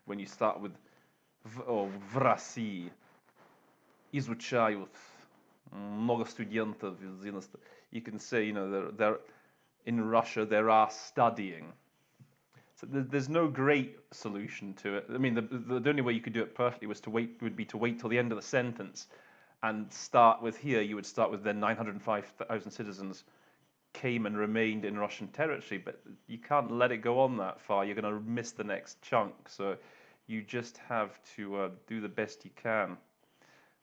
When you start with в России изучают много студентов, you can say, you know, they're in Russia there are studying. So there's no great solution to it. I mean, the only way you could do it perfectly would be to wait till the end of the sentence and start with here. You would start with then 905,000 citizens came and remained in Russian territory, but you can't let it go on that far. You're going to miss the next chunk. So you just have to do the best you can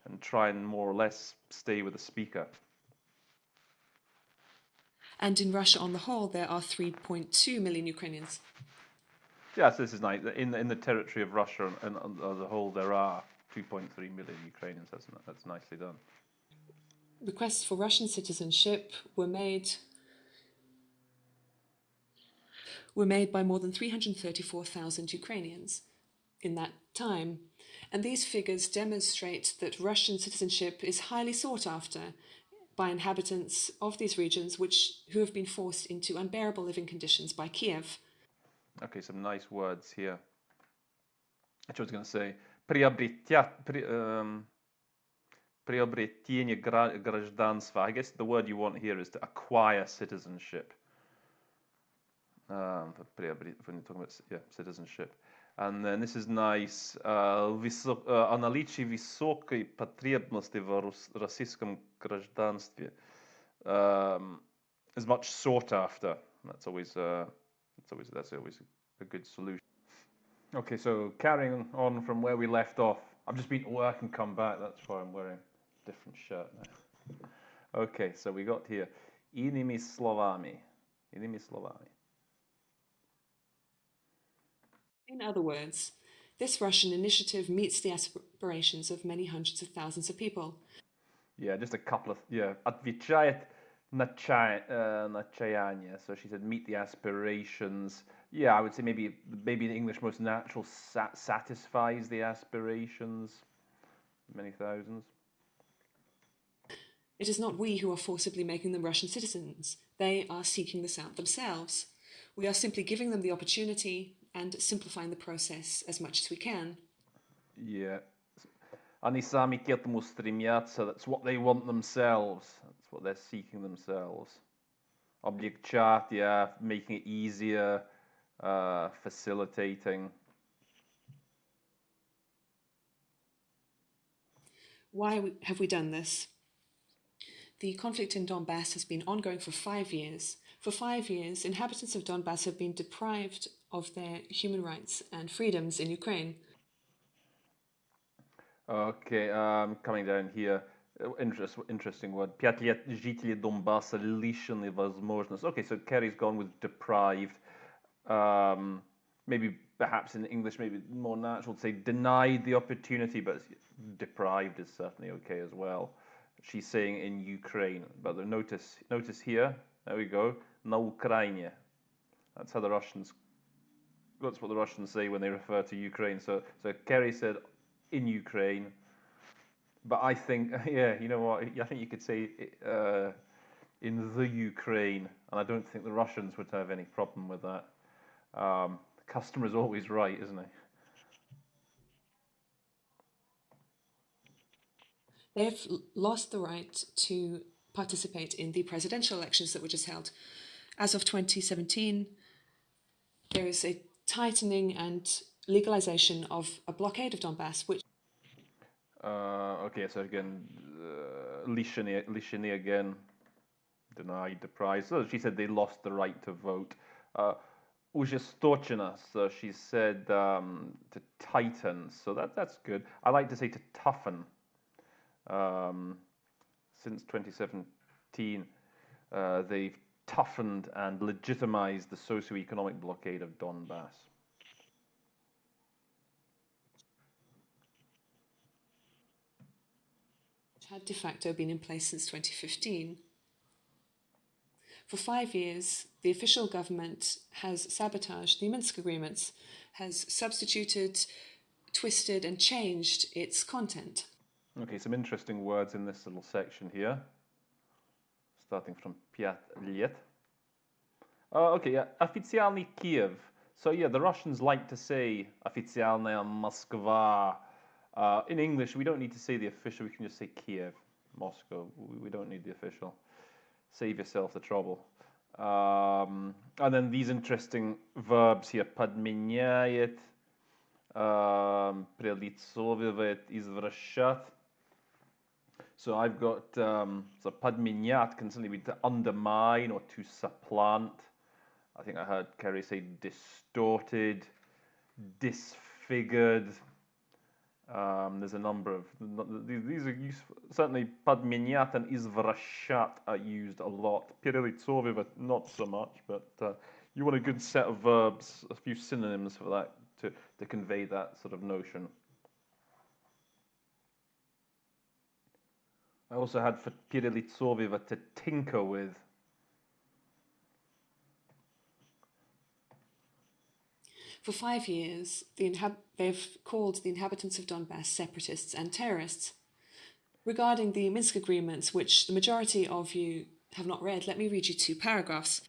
and try and more or less stay with the speaker. And in Russia on the whole, there are 3.2 million Ukrainians. Yes, this is nice. In the territory of Russia and as a whole, there are 2.3 million Ukrainians. That's nicely done. Requests for Russian citizenship were made by more than 334,000 Ukrainians in that time. And these figures demonstrate that Russian citizenship is highly sought after by inhabitants of these regions who have been forced into unbearable living conditions by Kiev. Okay, some nice words here. Actually, I was going to say, приобретение гражданства. I guess the word you want here is to acquire citizenship. When you're talking about citizenship. And then this is nice. О наличии высокой потребности в российском гражданстве. Is much sought after. That's always a good solution. Okay, so carrying on from where we left off. I've just been to work and come back. That's why I'm wearing a different shirt now. Okay, so we got here. Иными словами. In other words, this Russian initiative meets the aspirations of many hundreds of thousands of people. Yeah, just a couple of, отвечает на чаяние. So she said, meet the aspirations. Yeah, I would say maybe in English, most natural satisfies the aspirations. Many thousands. It is not we who are forcibly making them Russian citizens. They are seeking this out themselves. We are simply giving them the opportunity and simplifying the process as much as we can. Yeah. Они сами к этому стремятся. That's what they want themselves. That's what they're seeking themselves. Облегчать, yeah, making it easier, facilitating. Why have we done this? The conflict in Donbass has been ongoing for 5 years. For 5 years, inhabitants of Donbass have been deprived of their human rights and freedoms in Ukraine. Okay, coming down here. Interesting word. 5 лет жители Донбасса лишены возможности. Okay, so Kerry's gone with deprived. Maybe perhaps in English, maybe more natural to say denied the opportunity, but deprived is certainly okay as well. She's saying in Ukraine, but notice here. There we go. На Украине. That's what the Russians say when they refer to Ukraine. So Kerry said in Ukraine, but I think, yeah, you know what? I think you could say in the Ukraine, and I don't think the Russians would have any problem with that. The customer's always right, isn't he? They have lost the right to participate in the presidential elections that were just held. As of 2017, there is a tightening and legalization of a blockade of Donbass, which... Okay, so again, lisheni again, denied, deprived. So she said they lost the right to vote. Ужесточена, so she said to tighten, so that's good. I like to say to toughen. Since 2017, they've toughened and legitimized the socio-economic blockade of Donbass. Had de facto been in place since 2015. For 5 years, the official government has sabotaged the Minsk agreements, has substituted, twisted, and changed its content. Okay, some interesting words in this little section here, starting from 5 лет. Okay, yeah, официальный Kiev. So yeah, the Russians like to say официальная Moskva. In English, we don't need to say the official, we can just say Kiev, Moscow. We don't need the official. Save yourself the trouble. And then these interesting verbs here. Подменяет, прилицовывает, извращать. So I've got, so подменять can simply be to undermine or to supplant. I think I heard Kerry say distorted, disfigured. There's a number of, these are useful. Certainly подменять and извращать are used a lot. Перелицовывать not so much, but you want a good set of verbs, a few synonyms for that to convey that sort of notion. I also had for перелицовывать to tinker with. For 5 years, they've called the inhabitants of Donbass separatists and terrorists. Regarding the Minsk agreements, which the majority of you have not read, let me read you 2 paragraphs.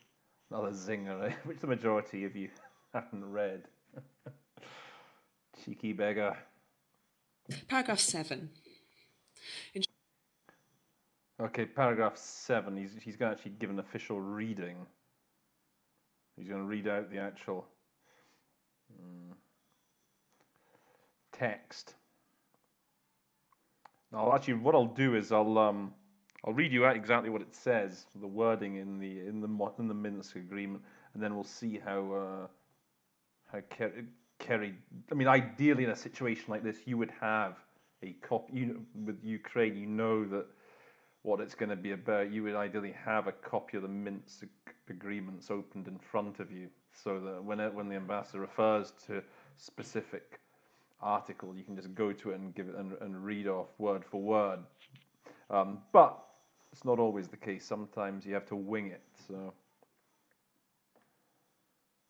Another zinger, eh? Which the majority of you haven't read. Cheeky beggar. Paragraph 7. Okay, paragraph 7. He's going to actually give an official reading. He's going to read out the actual text. Now, actually, what I'll do is I'll read you out exactly what it says, the wording in the Minsk agreement, and then we'll see how Kerry. I mean, ideally, in a situation like this, you would have a copy. With Ukraine, you know that what it's going to be about. You would ideally have a copy of the Minsk agreements opened in front of you, so that when the ambassador refers to specific article, you can just go to it and give it and read off word for word. But it's not always the case. Sometimes you have to wing it. So,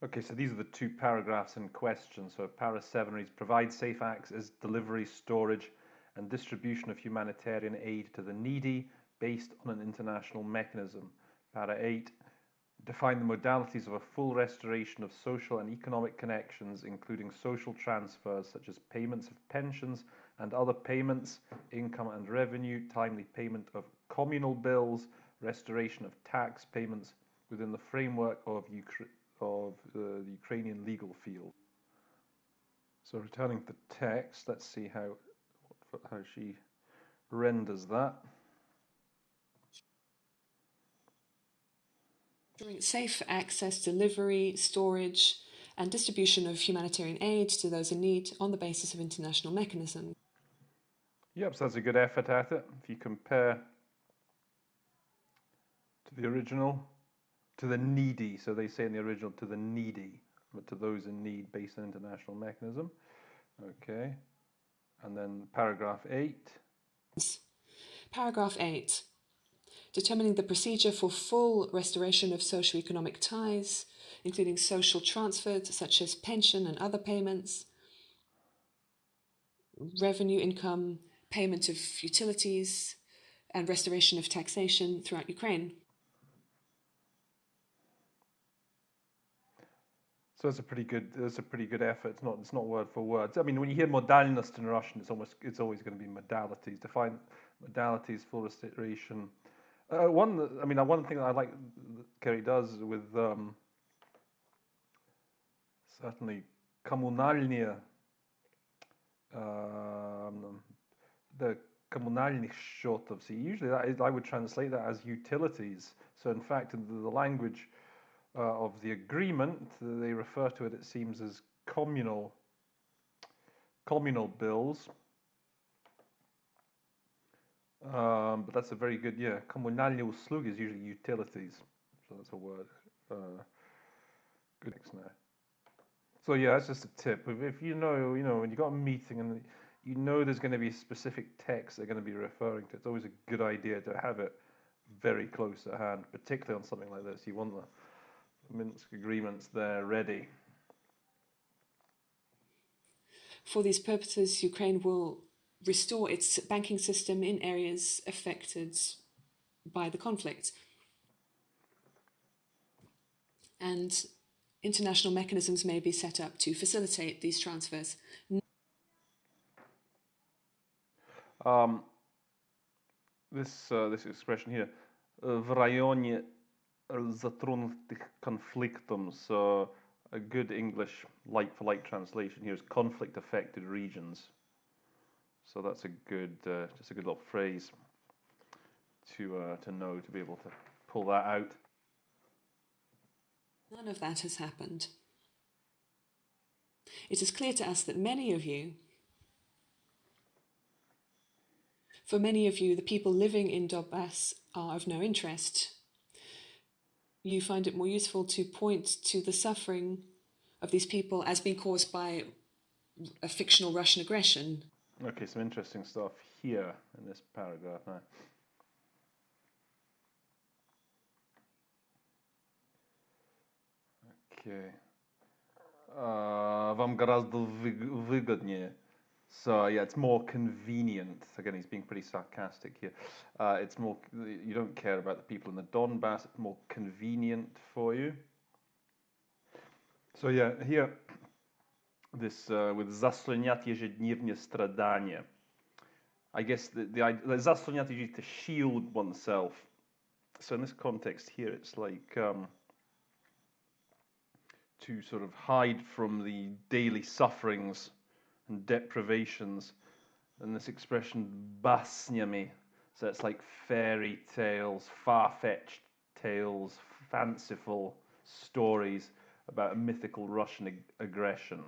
okay, so these are the 2 paragraphs in question. So, para 7 reads: provide safe access, delivery, storage, and distribution of humanitarian aid to the needy based on an international mechanism. Para 8. Define the modalities of a full restoration of social and economic connections, including social transfers such as payments of pensions and other payments, income and revenue, timely payment of communal bills, restoration of tax payments within the framework of the Ukrainian legal field. So returning to the text, let's see how she renders that. Safe access, delivery, storage, and distribution of humanitarian aid to those in need on the basis of international mechanisms. Yep, so that's a good effort at it. If you compare to the original, to the needy, so they say in the original to the needy, but to those in need based on international mechanism. Okay, and then paragraph 8. Paragraph 8. Determining the procedure for full restoration of socio-economic ties, including social transfers such as pension and other payments, revenue, income, payment of utilities, and restoration of taxation throughout Ukraine. So that's a pretty good effort. It's not word for word. I mean, when you hear modalnost in Russian, it's always going to be modalities. Define modalities, full restoration. One thing that I like that Kerry does with certainly коммунальные, the коммунальных счетов. See, usually I would translate that as utilities. So in fact, in the language of the agreement, they refer to it, it seems, as communal bills. But that's a very good, Коммунальные услуги is usually utilities. So that's a word. Good next now. So yeah, that's just a tip. If you know, when you got a meeting and you know there's going to be specific text they're going to be referring to, it's always a good idea to have it very close at hand, particularly on something like this. You want the Minsk agreements there ready. For these purposes, Ukraine will restore its banking system in areas affected by the conflict. And international mechanisms may be set up to facilitate these transfers. This expression here, в районе затронутых конфликтом. So a good English like-for-like translation here is conflict-affected regions. So that's a good, just a good little phrase to know, to be able to pull that out. None of that has happened. It is clear to us that for many of you, the people living in Donbass are of no interest. You find it more useful to point to the suffering of these people as being caused by a fictional Russian aggression. Okay, some interesting stuff here in this paragraph now. Okay. Вам гораздо выгоднее. So yeah, it's more convenient. Again, he's being pretty sarcastic here. It's more, you don't care about the people in the Donbass. It's more convenient for you. So yeah, here, this with заслонять ежедневные страдания. I guess the заслонять is used to shield oneself. So in this context here, it's like to sort of hide from the daily sufferings and deprivations. And this expression basnyami, so it's like fairy tales, far-fetched tales, fanciful stories about a mythical Russian aggression.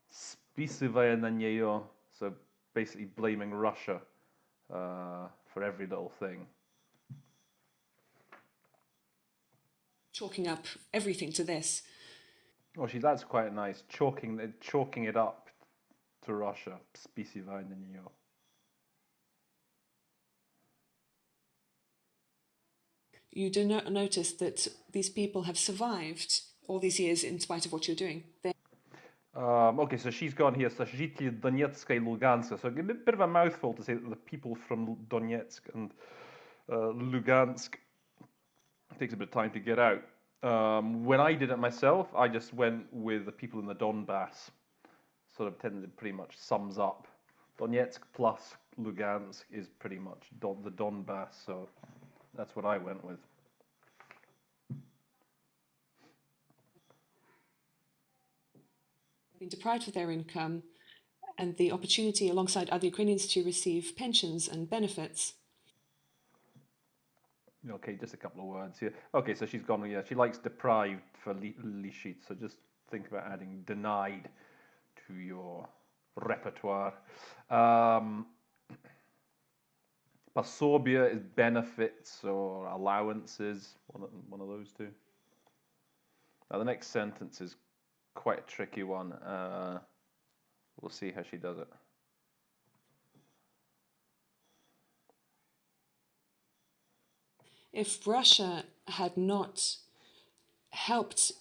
Списывая на нее, so basically blaming Russia for every little thing. Chalking up everything to this. Oh, that's quite nice. Chalking it up to Russia. Списывая на нее. You do not notice that these people have survived all these years in spite of what you're doing. Okay, so she's gone here. So жители Donetska и Luganska. So a bit of a mouthful to say that the people from Donetsk and Lugansk, it takes a bit of time to get out. When I did it myself, I just went with the people in the Donbass. Sort of pretty much sums up. Donetsk plus Lugansk is pretty much the Donbass, so that's what I went with. Been deprived of their income and the opportunity alongside other Ukrainians to receive pensions and benefits. Okay, just a couple of words here. Okay, so she's gone, yeah, she likes deprived for lishit, so just think about adding denied to your repertoire. Пособие is benefits or allowances, one of those two. Now the next sentence is quite a tricky one. We'll see how she does it. If Russia had not helped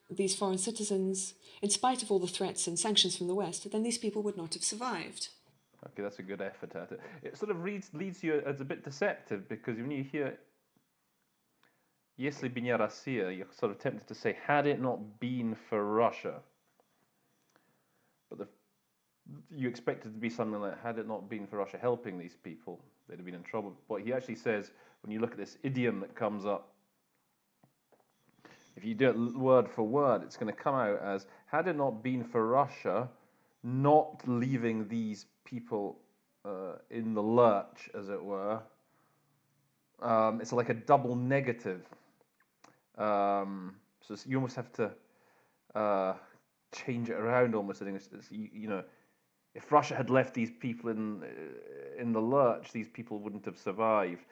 these foreign citizens, in spite of all the threats and sanctions from the West, then these people would not have survived. Okay, that's a good effort at it. It sort of leads you as a bit deceptive, because when you hear Если бы не Россия, you're sort of tempted to say, had it not been for Russia. But you expect it to be something like, had it not been for Russia helping these people, they'd have been in trouble. But he actually says, when you look at this idiom that comes up, if you do it word for word, it's going to come out as, had it not been for Russia not leaving these people in the lurch, as it were. It's like a double negative. So you almost have to change it around almost. I think if Russia had left these people in the lurch, these people wouldn't have survived.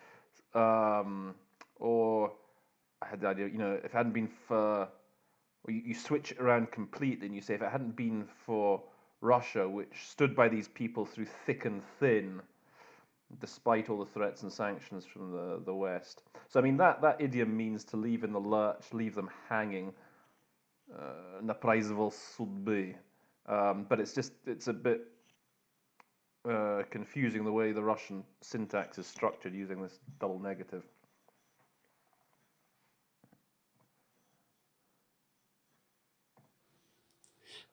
Or I had the idea, if it hadn't been for, or you switch it around completely and you say, if it hadn't been for Russia, which stood by these people through thick and thin, despite all the threats and sanctions from the West. So, I mean, that idiom means to leave in the lurch, leave them hanging, na prizvol sudby. But it's a bit confusing the way the Russian syntax is structured using this double negative.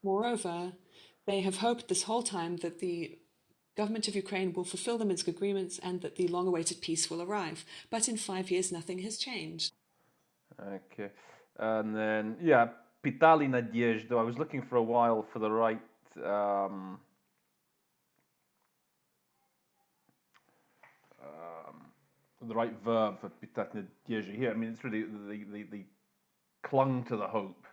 Moreover, they have hoped this whole time that the government of Ukraine will fulfill the Minsk agreements and that the long-awaited peace will arrive. But in 5 years, nothing has changed. Okay. And then, yeah, Pitali Nadezhdo. I was looking for a while for the right verb for Pitali Nadezhdo here. I mean, it's really they clung to the hope.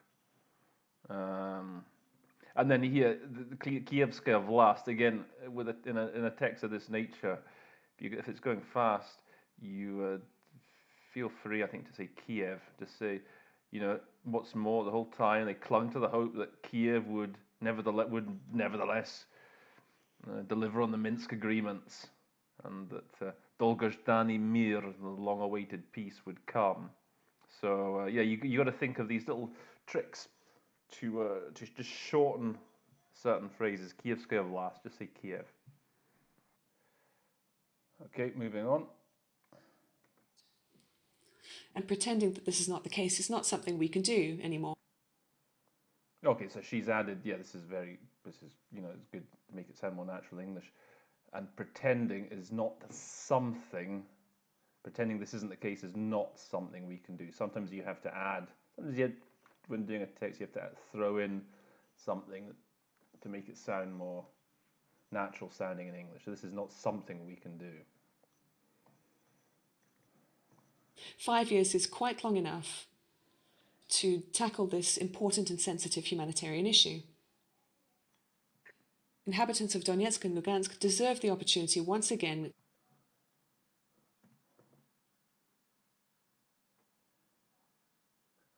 And then here, the Kievskaya Vlast, again, in a text of this nature, if it's going fast, you feel free, I think, to say Kiev, to say, what's more, the whole time they clung to the hope that Kiev would nevertheless deliver on the Minsk agreements, and that Dolgozhdani Mir, the long-awaited peace, would come. So yeah, you got to think of these little tricks to just shorten certain phrases. Kievskaya Vlast, just say Kiev. Okay, moving on. And pretending that this is not the case is not something we can do anymore. Okay, so she's added, yeah, this is, it's good to make it sound more natural English. And pretending is not something, pretending this isn't the case is not something we can do. Sometimes you have to add, when doing a text, you have to throw in something to make it sound more natural sounding in English. So this is not something we can do. 5 years is quite long enough to tackle this important and sensitive humanitarian issue. Inhabitants of Donetsk and Lugansk deserve the opportunity once again.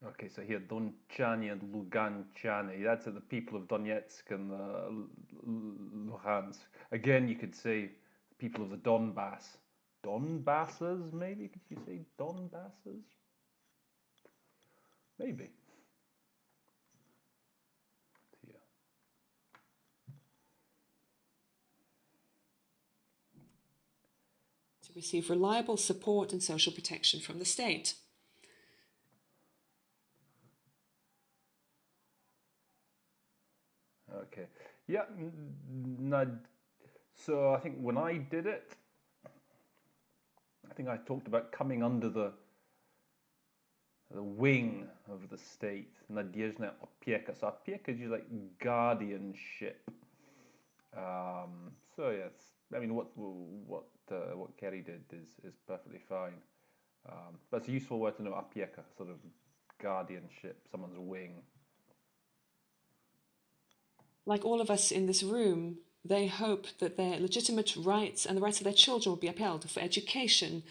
Okay, so here, Donchani and Luganchani, that's the people of Donetsk and Luhansk. Again, you could say people of the Donbass. Donbasses, maybe? Could you say Donbasses? Maybe. Here. To receive reliable support and social protection from the state. Okay. Yeah. So I think when I did it, I think I talked about coming under the wing of the state. Nadezhna opieka. So opieka is like guardianship. So yes, I mean what Kerry did is perfectly fine. But it's a useful word to know. Opieka, sort of guardianship, someone's wing. Like all of us in this room, they hope that their legitimate rights and the rights of their children will be upheld for education,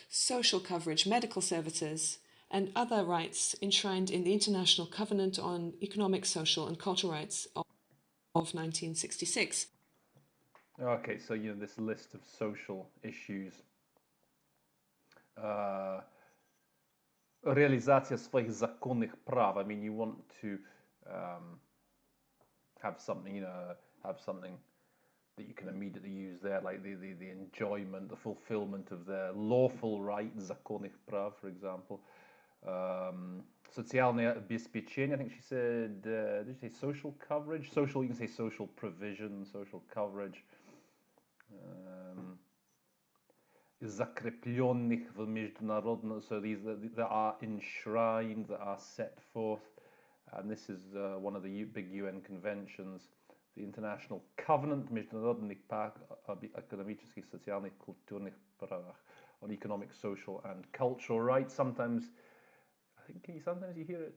social coverage, medical services, and other rights enshrined in the International Covenant on Economic, Social and Cultural Rights of 1966. Okay, so this list of social issues. Realizacja swoich zakonnych praw. I mean, you want to have something, have something that you can immediately use there, like the enjoyment, the fulfillment of their lawful rights, zakonnych praw, for example. Socjalne обеспечение, I think she said, did she say social coverage? Social, you can say social provision, social coverage. Закрепленных в международном, so these that are enshrined, that are set forth. And this is one of the big UN conventions, the International Covenant Международных пактов об экономических, социальных, культурных правах, on economic, social, and cultural rights. Sometimes you hear it.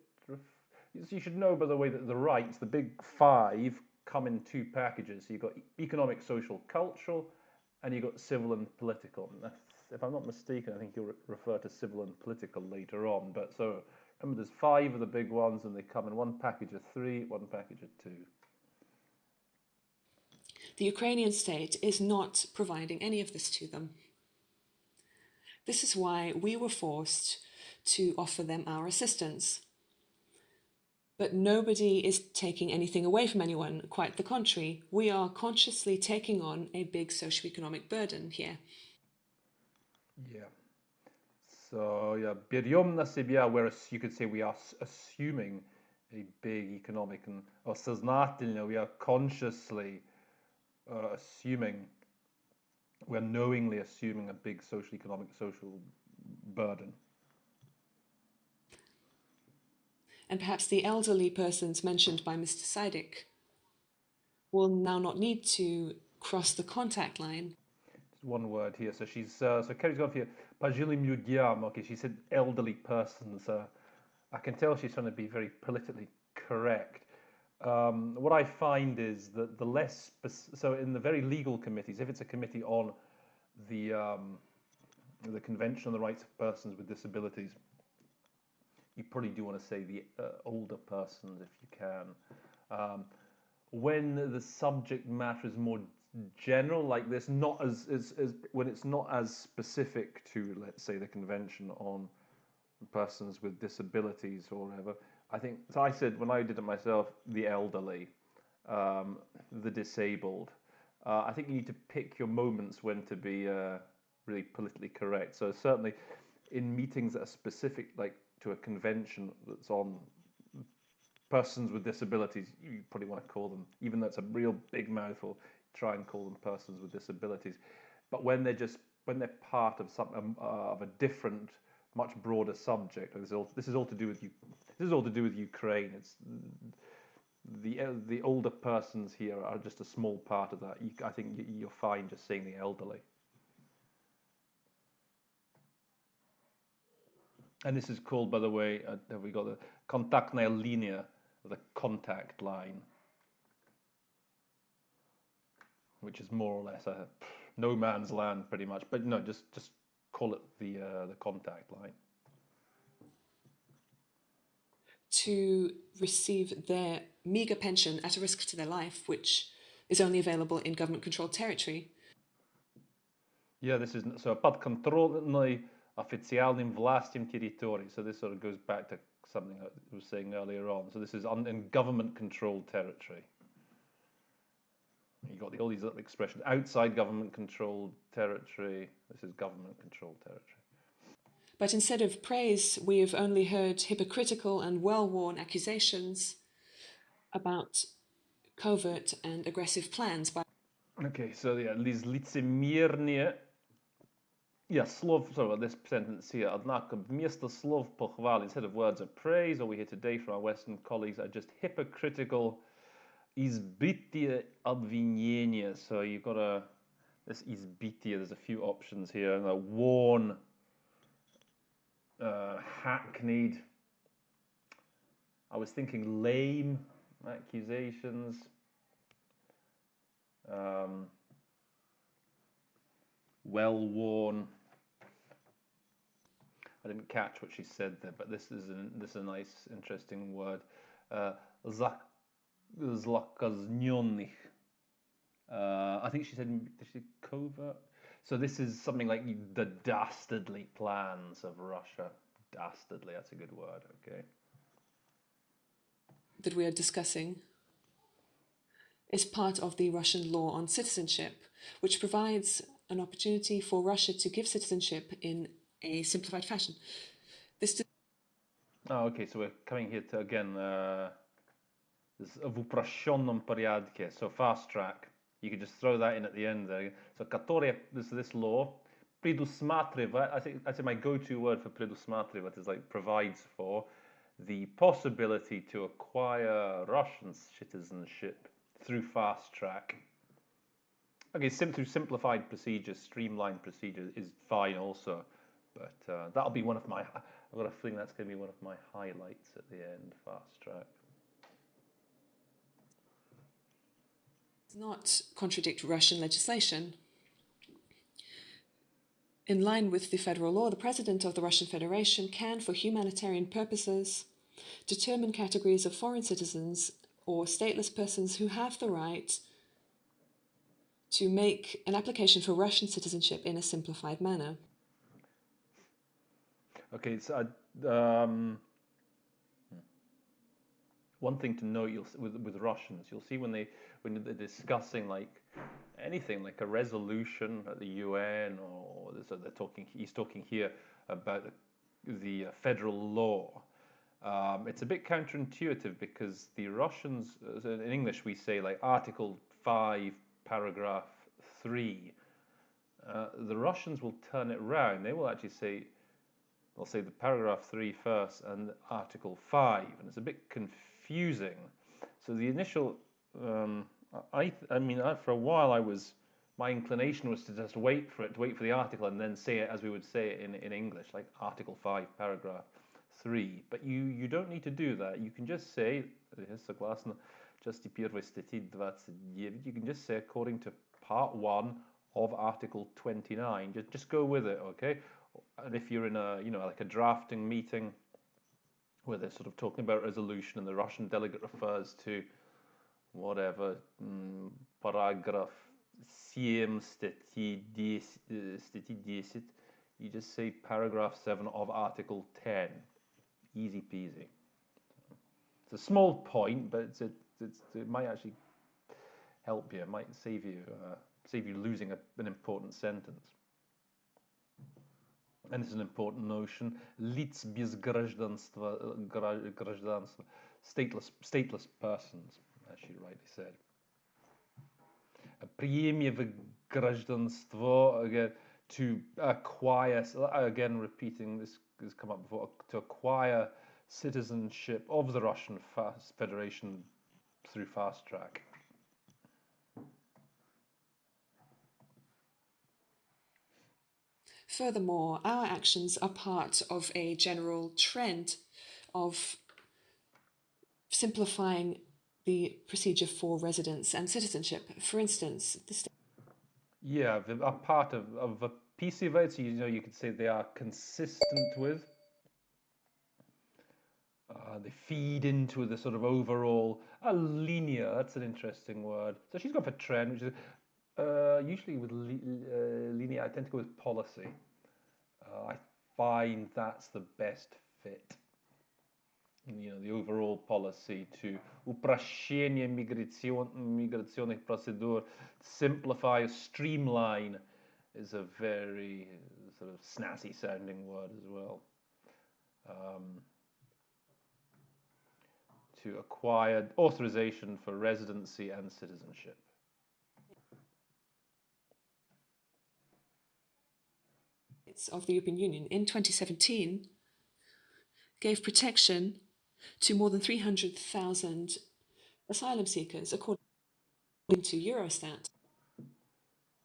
You should know, by the way, that the rights, the big five, come in two packages. So you've got economic, social, cultural, and you've got civil and political. If I'm not mistaken, I think you'll refer to civil and political later on. But so remember, there's 5 of the big ones, and they come in one package of 3, one package of 2. The Ukrainian state is not providing any of this to them. This is why we were forced to offer them our assistance. But nobody is taking anything away from anyone. Quite the contrary. We are consciously taking on a big socioeconomic burden here. Yeah. So yeah, берем на себя, whereas you could say we are assuming a big economic, and or сознательно, we are consciously assuming, we're knowingly assuming a big social burden. And perhaps the elderly persons mentioned by Mr. Sidik will now not need to cross the contact line. Just one word here. So she's so Kerry's gone here. Пожилым людям. Okay, she said elderly persons. I can tell she's trying to be very politically correct. What I find is that the less so in the very legal committees, if it's a committee on the Convention on the Rights of Persons with Disabilities, you probably do want to say the older persons if you can. When the subject matter is more general like this, not as when it's not as specific to, let's say, the Convention on Persons with Disabilities or whatever, I think, so I said when I did it myself, the elderly, the disabled. I think you need to pick your moments when to be really politically correct. So certainly in meetings that are specific, like to a convention that's on persons with disabilities, you probably want to call them, even though it's a real big mouthful, try and call them persons with disabilities. But when they're part of of a different, much broader subject, this is all to do with Ukraine. It's the older persons here are just a small part of that. I think you're fine just saying the elderly. And this is called, by the way, have we got the kontaktная линия, the contact line, which is more or less a no man's land, pretty much. But no, just call it the contact line. To receive their meagre pension at a risk to their life, which is only available in government-controlled territory. Yeah, this is so подконтрольной официальным властям территории. So this sort of goes back to something I was saying earlier on. So this is in government-controlled territory. You got all these little expressions: outside government-controlled territory. This is government-controlled territory. But instead of praise, we have only heard hypocritical and well-worn accusations about covert and aggressive plans by. Okay, so yeah, лицемерные. Yeah, слов, sorry about this sentence here. Однако вместо слов похвалы, instead of words of praise, all we hear today from our Western colleagues are just hypocritical, избитие обвинения. So you've got this избитие, there's a few options here. Warn, hackneyed. I was thinking lame accusations. Well-worn. I didn't catch what she said there, but this is a nice, interesting word. Zlakaznionych. I think she said covert. So this is something like the dastardly plans of Russia. Dastardly, that's a good word. Okay. That we are discussing is part of the Russian law on citizenship, which provides an opportunity for Russia to give citizenship in a simplified fashion. Okay, so we're coming here to, again, this в упрощенном порядке, so fast track. You could just throw that in at the end there. So которое, this law, предусматривает, I think my go-to word for предусматривает is like provides for the possibility to acquire Russian citizenship through fast track. Okay, through simplified procedures, streamlined procedures is fine also, but that'll be one of my. I've got a feeling that's going to be one of my highlights at the end. Fast track. Does not contradict Russian legislation. In line with the federal law, the President of the Russian Federation can, for humanitarian purposes, determine categories of foreign citizens or stateless persons who have the right to make an application for Russian citizenship in a simplified manner. Okay, so one thing to note with Russians, you'll see when they're discussing like anything like a resolution at the UN, or so he's talking here about the federal law. It's a bit counterintuitive because the Russians, in English, we say like Article 5, Paragraph 3. The Russians will turn it round. They will actually say, they'll say the Paragraph 3 first and Article 5, and it's a bit confusing. So the initial, for a while my inclination was to just wait for the article and then say it as we would say it in English, like Article 5, Paragraph 3. But you don't need to do that. You can just say, согласно части 1 статьи 29, you can just say according to Part 1 of Article 29. Just go with it, okay? And if you're in a, like a drafting meeting where they're sort of talking about resolution and the Russian delegate refers to whatever, paragraph 7 статьи 10, you just say paragraph 7 of Article 10. Easy peasy. It's a small point, but it might actually help you. It might save you losing an important sentence. And it's an important notion. Лиц без гражданства, stateless persons, as she rightly said. Приеме в гражданство, again, to acquire, again repeating this has come up before, to acquire citizenship of the Russian Federation through fast track. Furthermore, our actions are part of a general trend of simplifying the procedure for residence and citizenship. For instance, the state. Yeah, a part of a PCV, you could say they are consistent with. They feed into the sort of overall linear. That's an interesting word. So she's gone for trend, which is usually with linear. I tend to go with policy. I find that's the best fit. The overall policy to упрощение миграционных процедур, simplify, streamline, is a very sort of snazzy sounding word as well. To acquire authorization for residency and citizenship. Of the European Union in 2017 gave protection to more than 300,000 asylum seekers, according to Eurostat.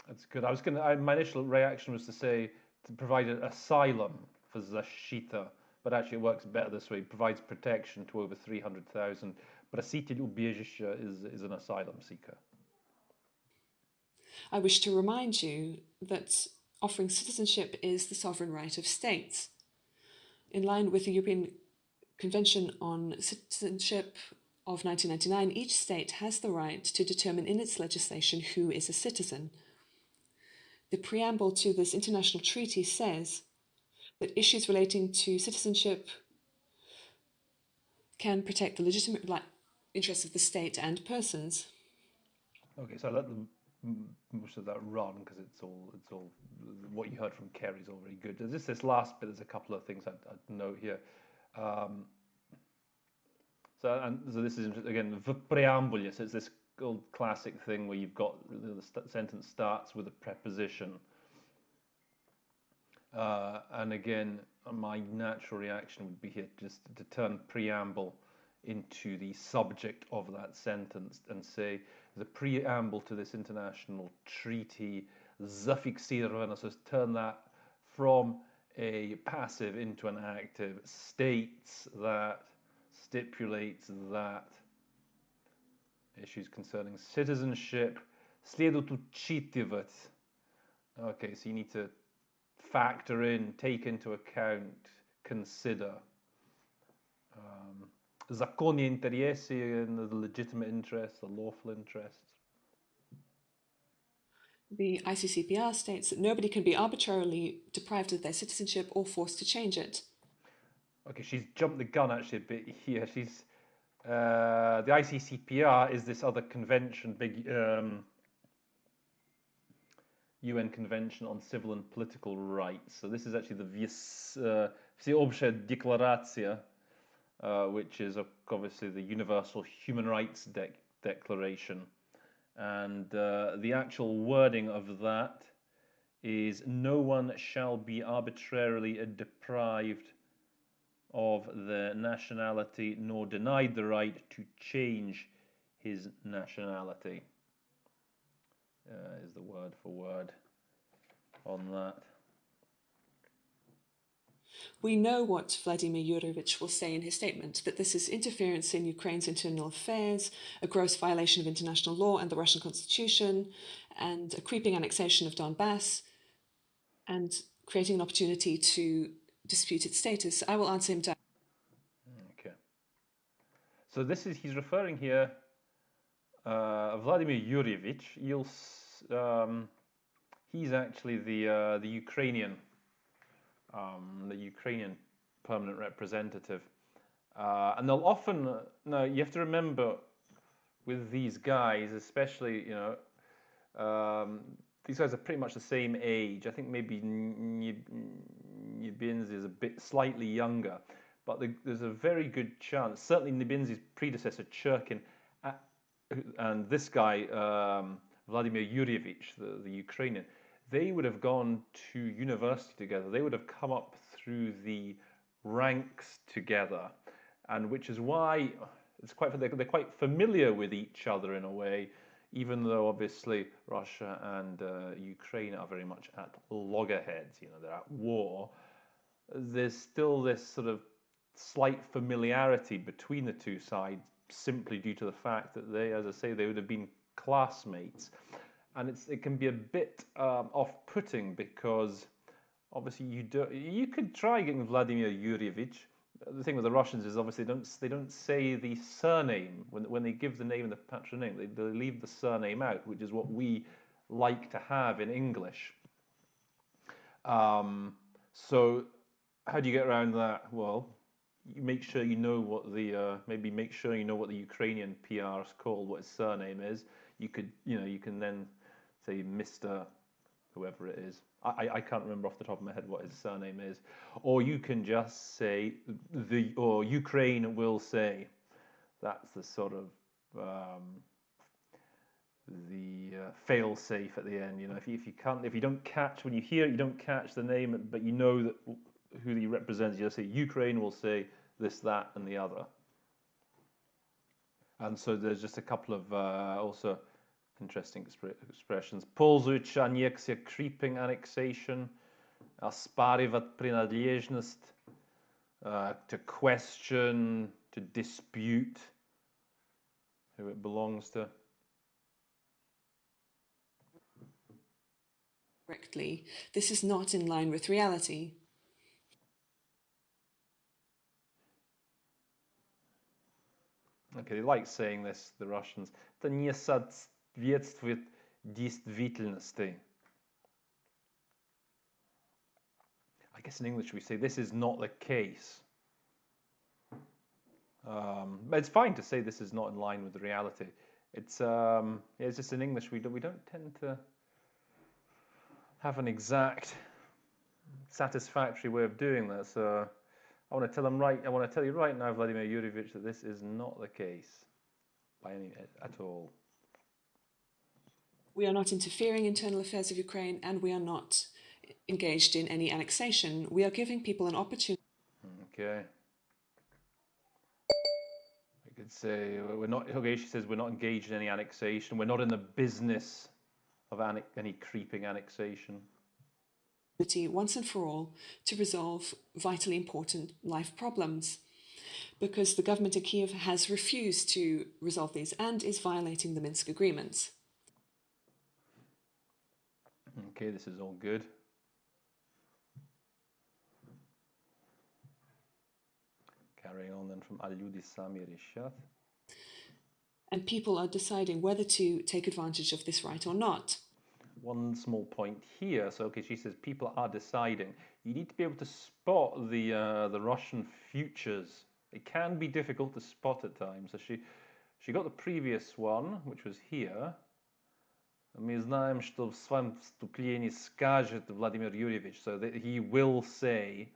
That's good. My initial reaction was to say to provide an asylum for защита, but actually it works better this way. It provides protection to over 300,000. Проситель убежища is an asylum seeker. I wish to remind you that offering citizenship is the sovereign right of states. In line with the European Convention on Citizenship of 1999, each state has the right to determine in its legislation who is a citizen. The preamble to this international treaty says that issues relating to citizenship can protect the legitimate interests of the state and persons. Okay, so I let most of that run because it's all what you heard from Kerry's all very good. There's just this last bit. There's a couple of things I'd note here. So this is again the preamble. So it's this old classic thing where you've got the sentence starts with a preposition, and again, my natural reaction would be here just to turn preamble into the subject of that sentence and say the preamble to this international treaty, зафиксировано, so turn that from a passive into an active, states that, stipulates that issues concerning citizenship следует учитывать. Okay, so you need to factor in, take into account, consider. Законные интересы, the legitimate interests, the lawful interests. The ICCPR states that nobody can be arbitrarily deprived of their citizenship or forced to change it. Okay, she's jumped the gun actually a bit here. She's the ICCPR is this other convention, big UN Convention on Civil and Political Rights. So this is actually the Всеобщая декларация, which is obviously the Universal Human Rights Declaration. And the actual wording of that is no one shall be arbitrarily deprived of their nationality nor denied the right to change his nationality. Is the word for word on that. We know what Vladimir Yurievich will say in his statement, that this is interference in Ukraine's internal affairs, a gross violation of international law and the Russian constitution, and a creeping annexation of Donbass, and creating an opportunity to dispute its status. I will answer him directly. Okay. So he's referring here, Vladimir Yurievich. He's actually the Ukrainian permanent representative, and they'll often. Now you have to remember with these guys, especially these guys are pretty much the same age. I think maybe Nibinzi is a bit slightly younger, but there's a very good chance. Certainly Nibinzi's predecessor Churkin and this guy Vladimir Yurievich, the Ukrainian. They would have gone to university together. They would have come up through the ranks together, and which is why they're quite familiar with each other in a way, even though obviously Russia and Ukraine are very much at loggerheads. They're at war. There's still this sort of slight familiarity between the two sides, simply due to the fact that they, as I say, they would have been classmates. And it can be a bit off-putting because obviously you could try getting Vladimir Yurievich. The thing with the Russians is obviously they don't say the surname when they give the name and the patronym. They leave the surname out, which is what we like to have in English. So how do you get around that? Well, you make sure you know what the make sure you know what the Ukrainian PR is called, what his surname is. You can then say Mr. whoever it is. I can't remember off the top of my head what his surname is. Or you can just say or Ukraine will say. That's the sort of the fail-safe at the end. If you don't catch when you hear it, you don't catch the name, but you know that who he represents. You just say Ukraine will say this, that, and the other. And so there's just a couple of also interesting expressions. Ползуючи аннексия, creeping annexation, оспаривать принадлежность, to question, to dispute who it belongs to. Correctly, this is not in line with reality. Okay, they like saying this, the Russians. Это не соответствует действительности. I guess in English we say this is not the case. But it's fine to say this is not in line with the reality. It's just in English we don't tend to have an exact, satisfactory way of doing that. So I want to tell you right now, Vladimir Yurievich, that this is not the case at all. We are not interfering in internal affairs of Ukraine, and we are not engaged in any annexation. We are giving people an opportunity. Okay. I could say we're not. Okay, she says we're not engaged in any annexation. We're not in the business of any creeping annexation. Once and for all, to resolve vitally important life problems, because the government in Kiev has refused to resolve these and is violating the Minsk agreements. Okay, this is all good. Carrying on then from a ljudi sami rešat. And people are deciding whether to take advantage of this right or not. One small point here. So, okay, she says people are deciding. You need to be able to spot the Russian futures. It can be difficult to spot at times. So she got the previous one, which was here. Мы знаем, что в своем вступлении скажет Vladimir Yurievich, so that he will say,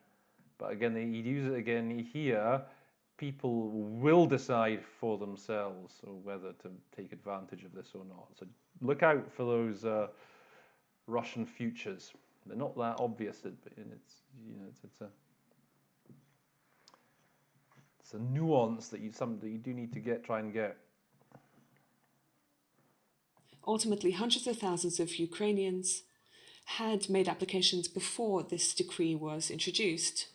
but again, he uses it again here, people will decide for themselves whether to take advantage of this or not. So look out for those Russian futures. They're not that obvious, but it's a nuance that you do need to try and get. Ultimately, hundreds of thousands of Ukrainians had made applications before this decree was introduced.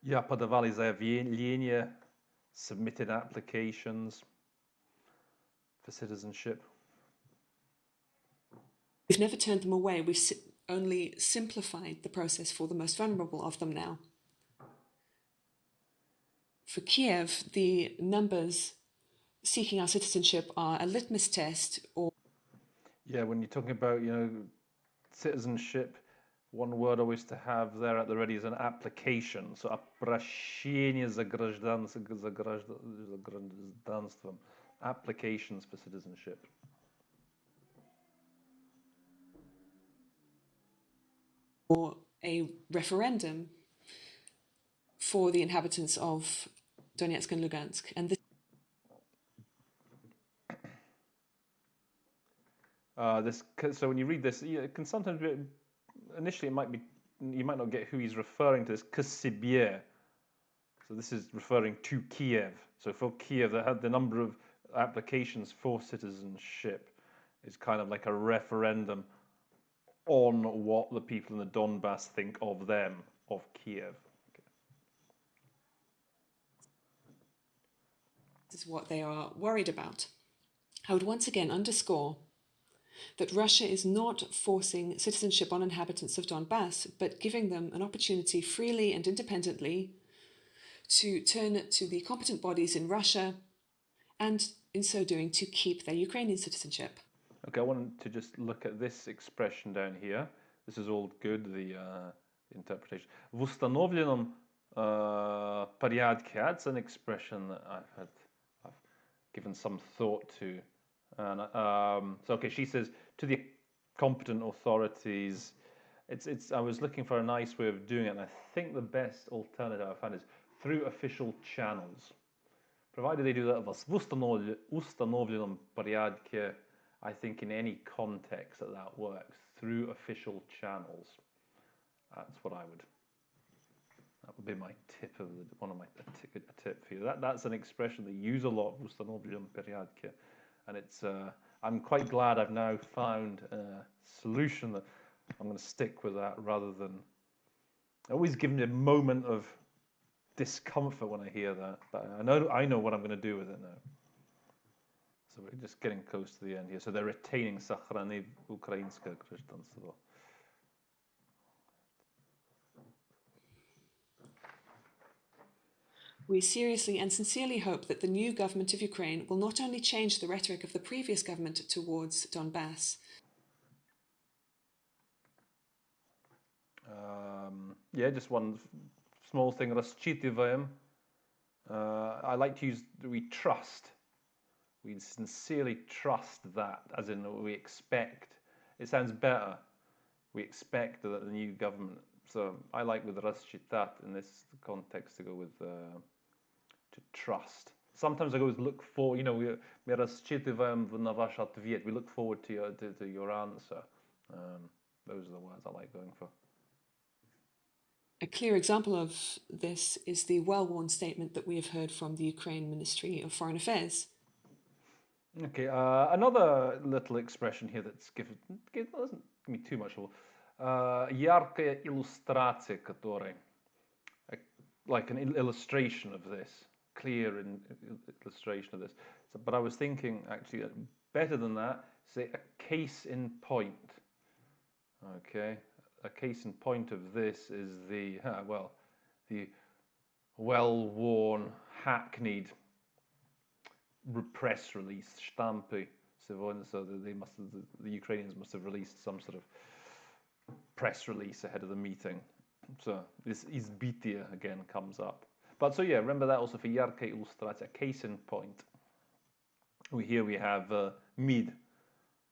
Yeah, подавали заявления, submitted applications for citizenship. We've never turned them away. We've only simplified the process for the most vulnerable of them now. For Kiev, the numbers seeking our citizenship are a litmus test, or yeah, when you're talking about citizenship, one word always to have there at the ready is an application. So обращение за гражданством, applications for citizenship. or a referendum for the inhabitants of Donetsk and Lugansk. And So when you read this, it can sometimes be, initially you might not get who he's referring to as к себе. So this is referring to Kiev. So for Kiev, that had the number of applications for citizenship is kind of like a referendum on what the people in the Donbass think of them, of Kiev. this is what they are worried about. I would once again underscore that Russia is not forcing citizenship on inhabitants of Donbass, but giving them an opportunity freely and independently to turn to the competent bodies in Russia and, in so doing, to keep their Ukrainian citizenship. Okay, I wanted to just look at this expression down here. This is all good, the interpretation. В установленном порядке, that's an expression that I've given some thought to. And so, okay, she says to the competent authorities. I was looking for a nice way of doing it, and I think the best alternative I found is through official channels. Provided they do that в установленном порядке, I think in any context that works, through official channels. That would be my tip a tip for you. That's an expression they use a lot, в установленном порядке. And I'm quite glad I've now found a solution that I'm going to stick with that rather than. It always gives me a moment of discomfort when I hear that, but I know what I'm going to do with it now. So we're just getting close to the end here. So they're retaining сохранив украинское гражданство. We seriously and sincerely hope that the new government of Ukraine will not only change the rhetoric of the previous government towards Donbass. Just one small thing. Рассчитываем. I like to use we trust. We sincerely trust that, as in we expect. It sounds better. We expect that the new government. So I like with рассчитать in this context to go with to trust. Sometimes I go with look for. Мы рассчитываем на ваш ответ. We look forward to your answer. Those are the words I like going for. A clear example of this is the well-worn statement that we have heard from the Ukraine Ministry of Foreign Affairs. Okay, another little expression here doesn't give me too much trouble. Яркая иллюстрация, которая, like an illustration of this, clear illustration of this. But I was thinking actually better than that, say a case in point. Okay, a case in point of this is the the well-worn, hackneyed press release, Stampy. So the Ukrainians must have released some sort of press release ahead of the meeting. So this izbitia again comes up. But so yeah, remember that also for Yarka Illustratia, case in point. Here we have MID,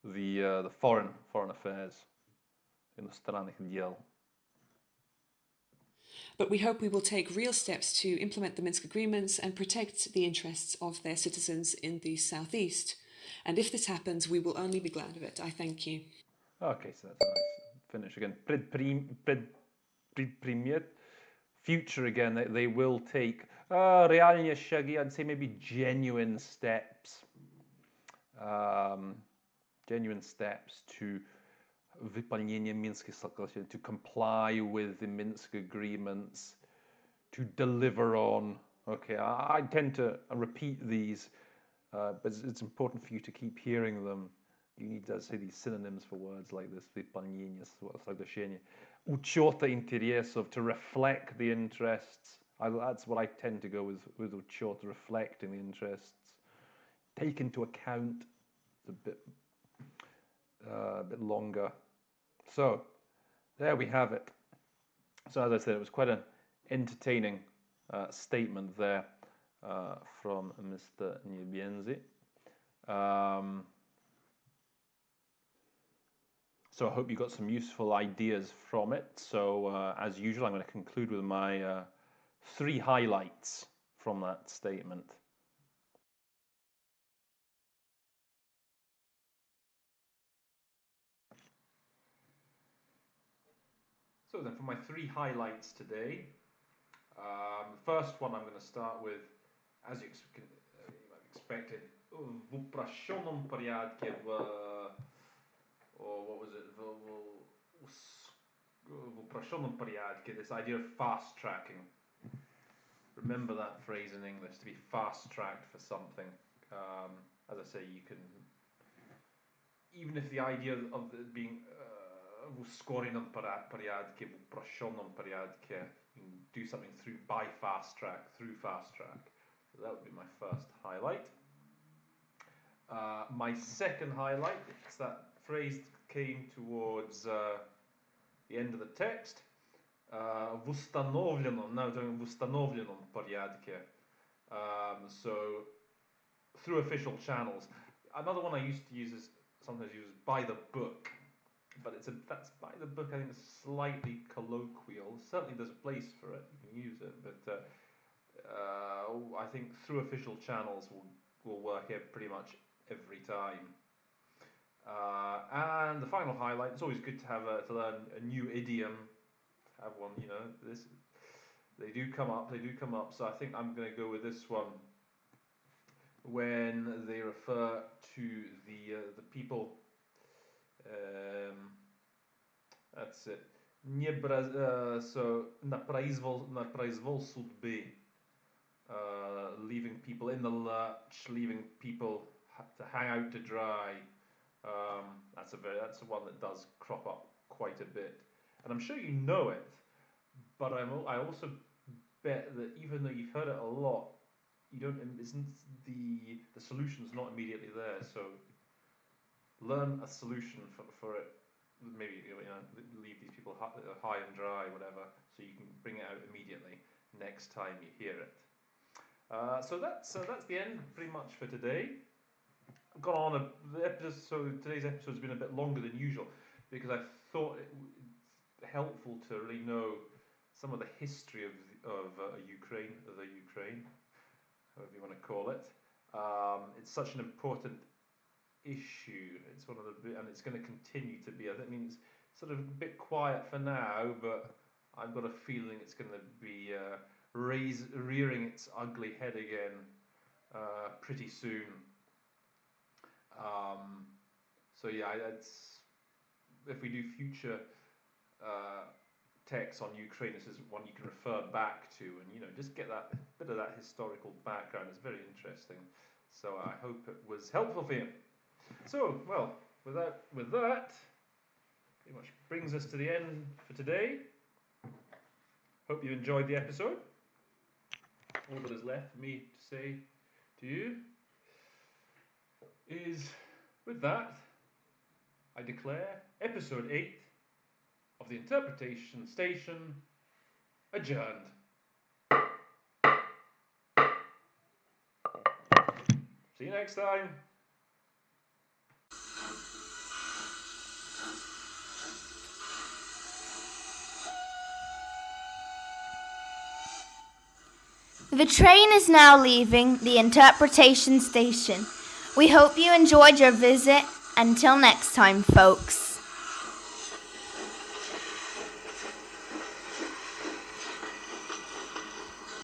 the foreign affairs, иностранных дел. But we hope we will take real steps to implement the Minsk agreements and protect the interests of their citizens in the southeast. And if this happens, we will only be glad of it. I thank you. Okay, so that's a nice finish again. Предпримет, future again, they will take реальные шаги, I'd say maybe genuine steps. Genuine steps to выполнение Минских соглашений, to comply with the Minsk agreements, to deliver on. Okay, I tend to repeat these, but it's important for you to keep hearing them. You need to say these synonyms for words like this, выполнение соглашения. Учета интересов, to reflect the interests. That's what I tend to go with учет, reflecting the interests. Take into account, it's a bit longer. So, there we have it. So as I said, it was quite an entertaining statement there from Mr. Niebienzi. So I hope you got some useful ideas from it. So as usual, I'm going to conclude with my 3 highlights from that statement. So then for my 3 highlights today, the first one I'm going to start with, as you might have expected, в упрощенном порядке, or what was it, в упрощенном порядке, this idea of fast tracking. Remember that phrase in English, to be fast tracked for something. As I say, you can, even if the idea of it being в ускоренном порядке, в упрощенном порядке, you can do something by fast track, through fast track. So that would be my first highlight. My second highlight, because that phrase came towards the end of the text, в установленном, now doing в установленном порядке. So through official channels. Another one I used to use is sometimes used by the book, but that's by the book. I think it's slightly colloquial. Certainly, there's a place for it. You can use it, but I think through official channels will work pretty much every time. And the final highlight. It's always good to have to learn a new idiom. Have one, you know. They do come up. So I think I'm going to go with this one. When they refer to the people, that's it. So на произвол судьбы, leaving people in the lurch, leaving people to hang out to dry. That's one that does crop up quite a bit, and I'm sure you know it. But I also bet that even though you've heard it a lot, the solution's not immediately there. So learn a solution for it. Maybe leave these people high and dry, whatever, so you can bring it out immediately next time you hear it. So that's the end pretty much for today. I've gone on so today's episode's been a bit longer than usual because I thought it's helpful to really know some of the history of Ukraine, however you want to call it. It's such an important issue. It's one of and it's going to continue to be. I mean, it's sort of a bit quiet for now, but I've got a feeling it's going to be rearing its ugly head again pretty soon. So yeah, if we do future texts on Ukraine, this is one you can refer back to, and just get that bit of that historical background. It's very interesting. So I hope it was helpful for you. So, well, with that, pretty much brings us to the end for today. Hope you enjoyed the episode. All that is left for me to say to you is, with that, I declare episode 8 of the Interpretation Station adjourned. See you next time. The train is now leaving the interpretation station. We hope you enjoyed your visit. Until next time, folks.